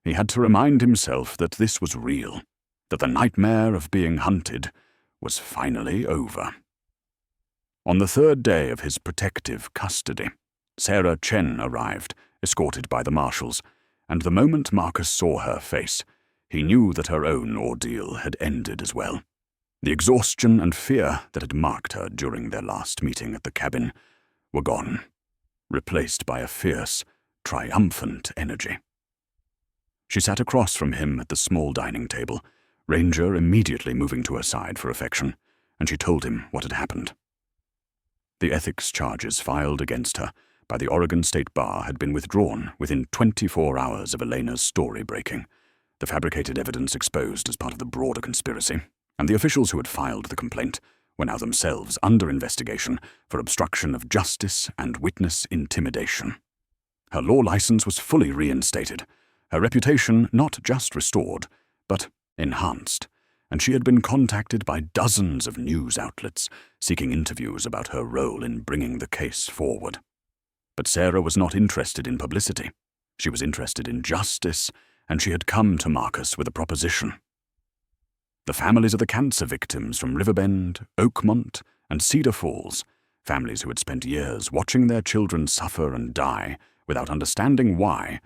he had to remind himself that this was real, that the nightmare of being hunted was finally over. On the 3rd day of his protective custody, Sarah Chen arrived, escorted by the marshals, and the moment Marcus saw her face, he knew that her own ordeal had ended as well. The exhaustion and fear that had marked her during their last meeting at the cabin were gone, replaced by a fierce, triumphant energy. She sat across from him at the small dining table, Ranger immediately moving to her side for affection, and she told him what had happened. The ethics charges filed against her by the Oregon State Bar had been withdrawn within 24 hours of Elena's story breaking, the fabricated evidence exposed as part of the broader conspiracy, and the officials who had filed the complaint were now themselves under investigation for obstruction of justice and witness intimidation. Her law license was fully reinstated, her reputation not just restored, but enhanced, and she had been contacted by dozens of news outlets seeking interviews about her role in bringing the case forward. But Sarah was not interested in publicity. She was interested in justice, and she had come to Marcus with a proposition. The families of the cancer victims from Riverbend, Oakmont, and Cedar Falls, families who had spent years watching their children suffer and die without understanding why,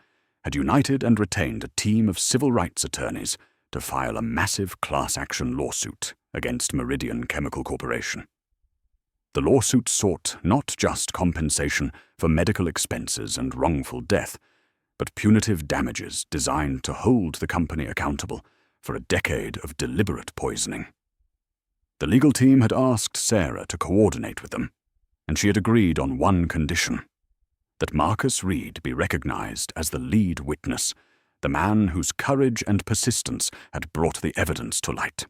had united and retained a team of civil rights attorneys to file a massive class action lawsuit against Meridian Chemical Corporation. The lawsuit sought not just compensation for medical expenses and wrongful death, but punitive damages designed to hold the company accountable for a decade of deliberate poisoning. The legal team had asked Sarah to coordinate with them, and she had agreed on one condition: that Marcus Reed be recognized as the lead witness, the man whose courage and persistence had brought the evidence to light.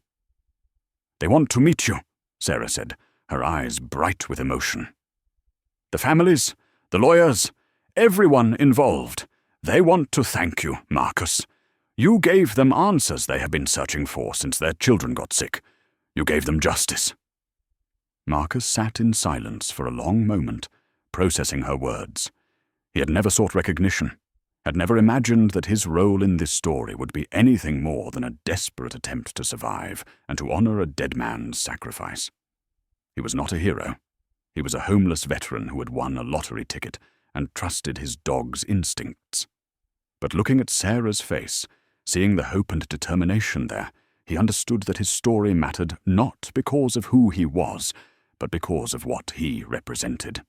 "They want to meet you," Sarah said, her eyes bright with emotion. "The families, the lawyers, everyone involved, they want to thank you, Marcus. You gave them answers they have been searching for since their children got sick. You gave them justice." Marcus sat in silence for a long moment, processing her words. He had never sought recognition, had never imagined that his role in this story would be anything more than a desperate attempt to survive and to honor a dead man's sacrifice. He was not a hero. He was a homeless veteran who had won a lottery ticket and trusted his dog's instincts. But looking at Sarah's face, seeing the hope and determination there, he understood that his story mattered not because of who he was, but because of what he represented.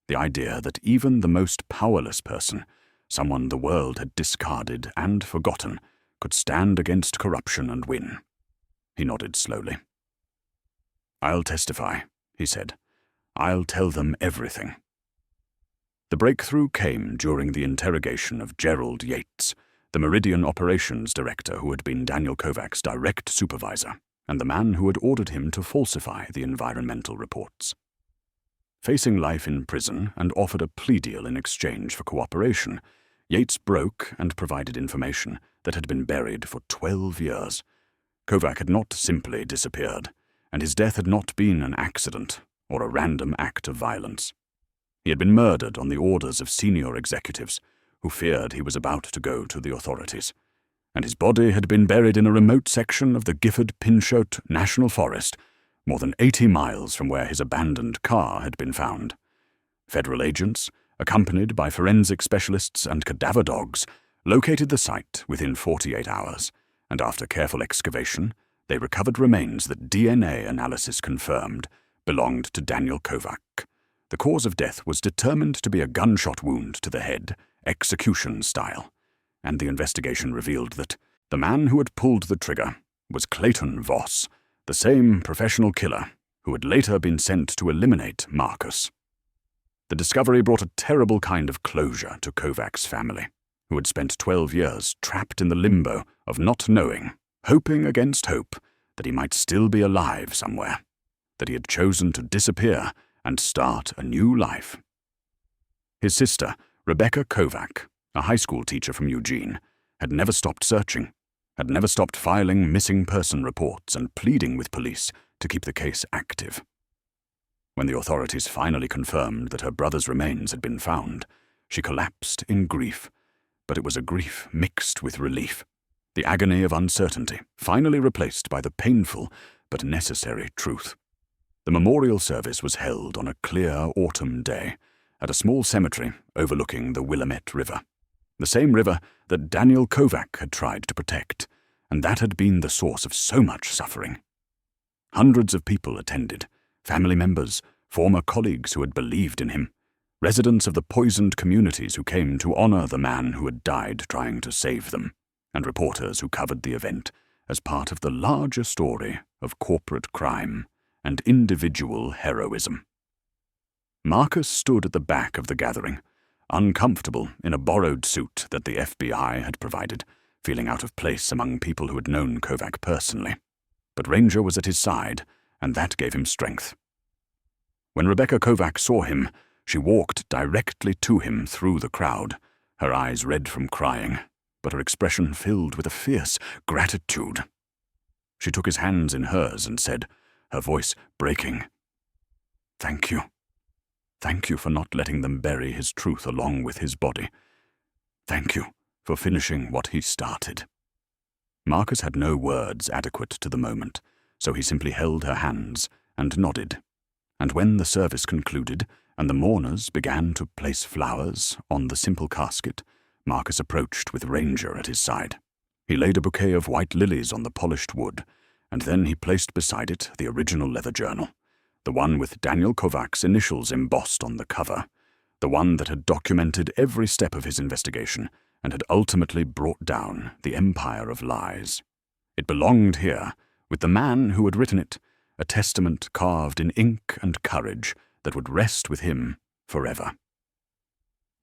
The idea that even the most powerless person, someone the world had discarded and forgotten, could stand against corruption and win. He nodded slowly. "I'll testify," he said. "I'll tell them everything." The breakthrough came during the interrogation of Gerald Yates, the Meridian Operations Director who had been Daniel Kovac's direct supervisor, and the man who had ordered him to falsify the environmental reports. Facing life in prison and offered a plea deal in exchange for cooperation, Yates broke and provided information that had been buried for 12 years. Kovac had not simply disappeared, and his death had not been an accident or a random act of violence. He had been murdered on the orders of senior executives who feared he was about to go to the authorities, and his body had been buried in a remote section of the Gifford-Pinchot National Forest, more than 80 miles from where his abandoned car had been found. Federal agents, accompanied by forensic specialists and cadaver dogs, located the site within 48 hours, and after careful excavation, they recovered remains that DNA analysis confirmed belonged to Daniel Kovac. The cause of death was determined to be a gunshot wound to the head, execution style, and the investigation revealed that the man who had pulled the trigger was Clayton Voss, the same professional killer who had later been sent to eliminate Marcus. The discovery brought a terrible kind of closure to Kovac's family, who had spent 12 years trapped in the limbo of not knowing, hoping against hope, that he might still be alive somewhere, that he had chosen to disappear and start a new life. His sister, Rebecca Kovac, a high school teacher from Eugene, had never stopped searching, had never stopped filing missing person reports and pleading with police to keep the case active. When the authorities finally confirmed that her brother's remains had been found, she collapsed in grief, but it was a grief mixed with relief, the agony of uncertainty finally replaced by the painful but necessary truth. The memorial service was held on a clear autumn day at a small cemetery overlooking the Willamette River, the same river that Daniel Kovac had tried to protect, and that had been the source of so much suffering. Hundreds of people attended, family members, former colleagues who had believed in him, residents of the poisoned communities who came to honor the man who had died trying to save them, and reporters who covered the event as part of the larger story of corporate crime and individual heroism. Marcus stood at the back of the gathering, uncomfortable in a borrowed suit that the FBI had provided, feeling out of place among people who had known Kovac personally. But Ranger was at his side, and that gave him strength. When Rebecca Kovac saw him, she walked directly to him through the crowd, her eyes red from crying, but her expression filled with a fierce gratitude. She took his hands in hers and said, her voice breaking, "Thank you. Thank you for not letting them bury his truth along with his body. Thank you for finishing what he started." Marcus had no words adequate to the moment, so he simply held her hands and nodded. And when the service concluded and the mourners began to place flowers on the simple casket, Marcus approached with Ranger at his side. He laid a bouquet of white lilies on the polished wood, and then he placed beside it the original leather journal, the one with Daniel Kovac's initials embossed on the cover, the one that had documented every step of his investigation and had ultimately brought down the empire of lies. It belonged here, with the man who had written it, a testament carved in ink and courage that would rest with him forever.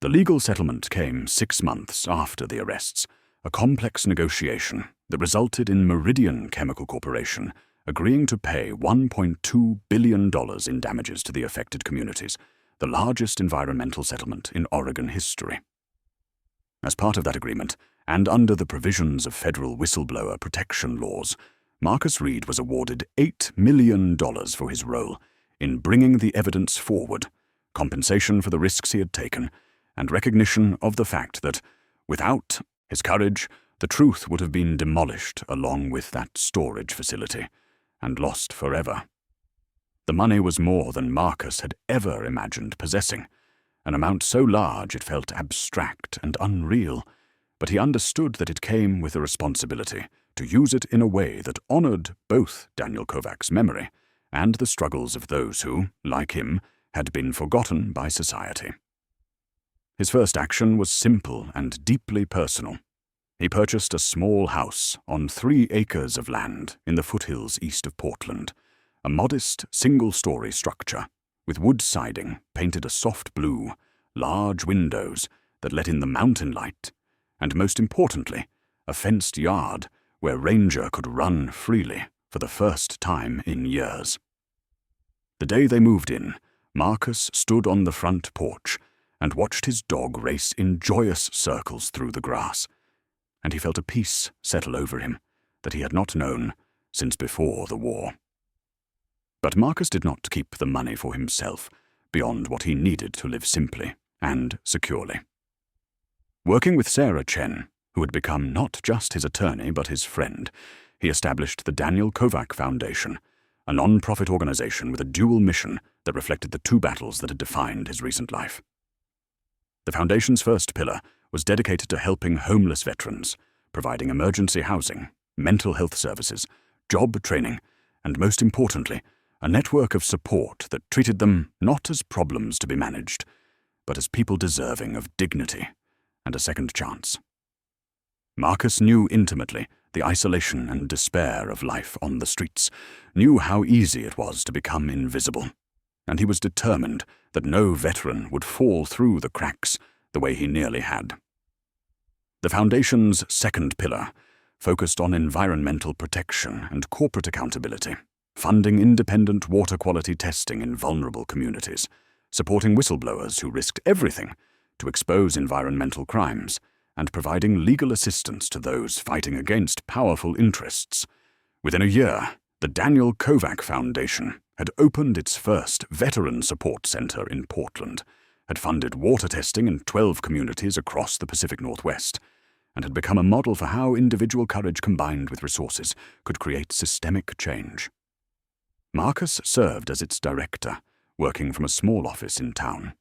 The legal settlement came 6 months after the arrests, a complex negotiation that resulted in Meridian Chemical Corporation agreeing to pay $1.2 billion in damages to the affected communities, the largest environmental settlement in Oregon history. As part of that agreement, and under the provisions of federal whistleblower protection laws, Marcus Reed was awarded $8 million for his role in bringing the evidence forward, compensation for the risks he had taken, and recognition of the fact that, without his courage, the truth would have been demolished along with that storage facility, and lost forever. The money was more than Marcus had ever imagined possessing, an amount so large it felt abstract and unreal, but he understood that it came with a responsibility to use it in a way that honored both Daniel Kovac's memory and the struggles of those who, like him, had been forgotten by society. His first action was simple and deeply personal. He purchased a small house on 3 acres of land in the foothills east of Portland, a modest single-story structure with wood siding painted a soft blue, large windows that let in the mountain light, and most importantly, a fenced yard where Ranger could run freely for the first time in years. The day they moved in, Marcus stood on the front porch and watched his dog race in joyous circles through the grass, and he felt a peace settle over him that he had not known since before the war. But Marcus did not keep the money for himself beyond what he needed to live simply and securely. Working with Sarah Chen, who had become not just his attorney but his friend, he established the Daniel Kovac Foundation, a non-profit organization with a dual mission that reflected the 2 battles that had defined his recent life. The foundation's first pillar was dedicated to helping homeless veterans, providing emergency housing, mental health services, job training, and most importantly, a network of support that treated them not as problems to be managed, but as people deserving of dignity and a second chance. Marcus knew intimately the isolation and despair of life on the streets, knew how easy it was to become invisible, and he was determined that no veteran would fall through the cracks the way he nearly had. The Foundation's second pillar focused on environmental protection and corporate accountability, funding independent water quality testing in vulnerable communities, supporting whistleblowers who risked everything to expose environmental crimes, and providing legal assistance to those fighting against powerful interests. Within a year, the Daniel Kovac Foundation had opened its first veteran support center in Portland, had funded water testing in 12 communities across the Pacific Northwest, and had become a model for how individual courage combined with resources could create systemic change. Marcus served as its director, working from a small office in town,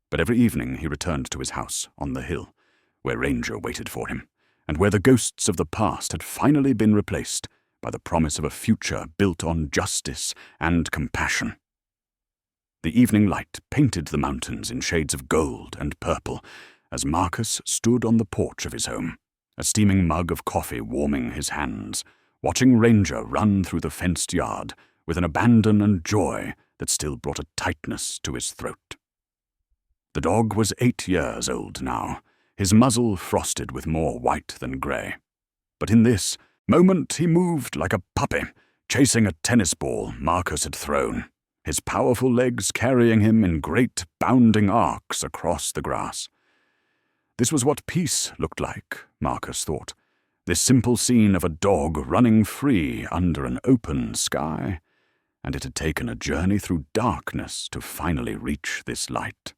but every evening he returned to his house on the hill, where Ranger waited for him, and where the ghosts of the past had finally been replaced by the promise of a future built on justice and compassion. The evening light painted the mountains in shades of gold and purple as Marcus stood on the porch of his home, a steaming mug of coffee warming his hands, watching Ranger run through the fenced yard with an abandon and joy that still brought a tightness to his throat. The dog was 8 years old now, his muzzle frosted with more white than grey. But in this moment he moved like a puppy, chasing a tennis ball Marcus had thrown, his powerful legs carrying him in great bounding arcs across the grass. This was what peace looked like, Marcus thought, this simple scene of a dog running free under an open sky, and it had taken a journey through darkness to finally reach this light.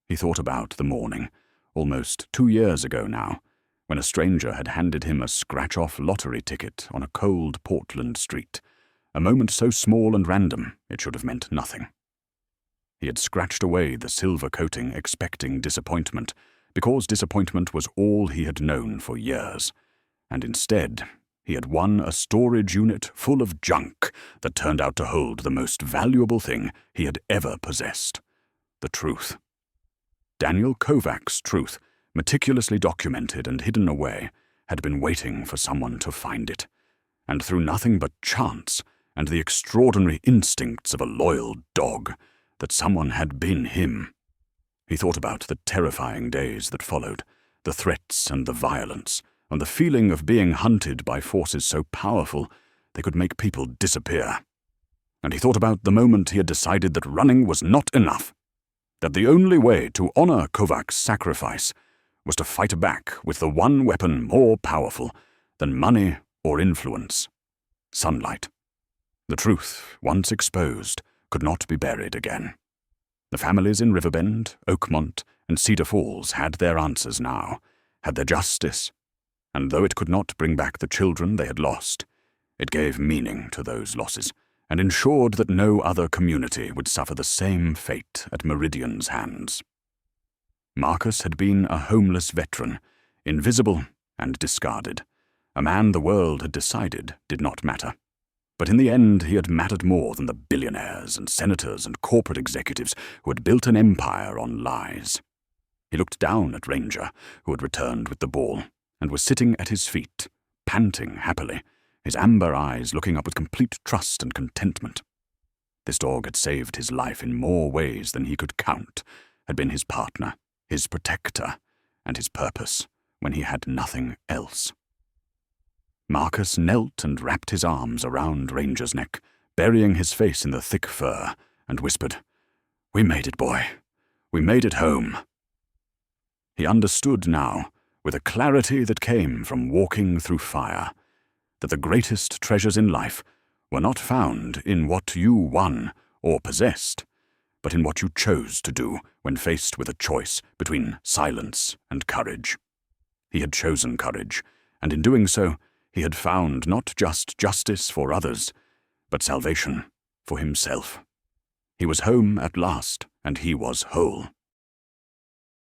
He thought about the morning, almost 2 years ago now, when a stranger had handed him a scratch-off lottery ticket on a cold Portland street, a moment so small and random it should have meant nothing. He had scratched away the silver coating expecting disappointment, because disappointment was all he had known for years, and instead he had won a storage unit full of junk that turned out to hold the most valuable thing he had ever possessed: the truth. Daniel Kovac's truth, meticulously documented and hidden away, had been waiting for someone to find it, and through nothing but chance and the extraordinary instincts of a loyal dog, that someone had been him. He thought about the terrifying days that followed, the threats and the violence, and the feeling of being hunted by forces so powerful they could make people disappear. And he thought about the moment he had decided that running was not enough, that the only way to honor Kovac's sacrifice was to fight back with the one weapon more powerful than money or influence: sunlight. The truth, once exposed, could not be buried again. The families in Riverbend, Oakmont, and Cedar Falls had their answers now, had their justice, and though it could not bring back the children they had lost, it gave meaning to those losses, and ensured that no other community would suffer the same fate at Meridian's hands. Marcus had been a homeless veteran, invisible and discarded, a man the world had decided did not matter. But in the end, he had mattered more than the billionaires and senators and corporate executives who had built an empire on lies. He looked down at Ranger, who had returned with the ball, and was sitting at his feet, panting happily, his amber eyes looking up with complete trust and contentment. This dog had saved his life in more ways than he could count, had been his partner, his protector, and his purpose when he had nothing else. Marcus knelt and wrapped his arms around Ranger's neck, burying his face in the thick fur, and whispered, "We made it, boy. We made it home." He understood now, with a clarity that came from walking through fire, that the greatest treasures in life were not found in what you won or possessed, but in what you chose to do when faced with a choice between silence and courage. He had chosen courage, and in doing so, he had found not just justice for others, but salvation for himself. He was home at last, and he was whole.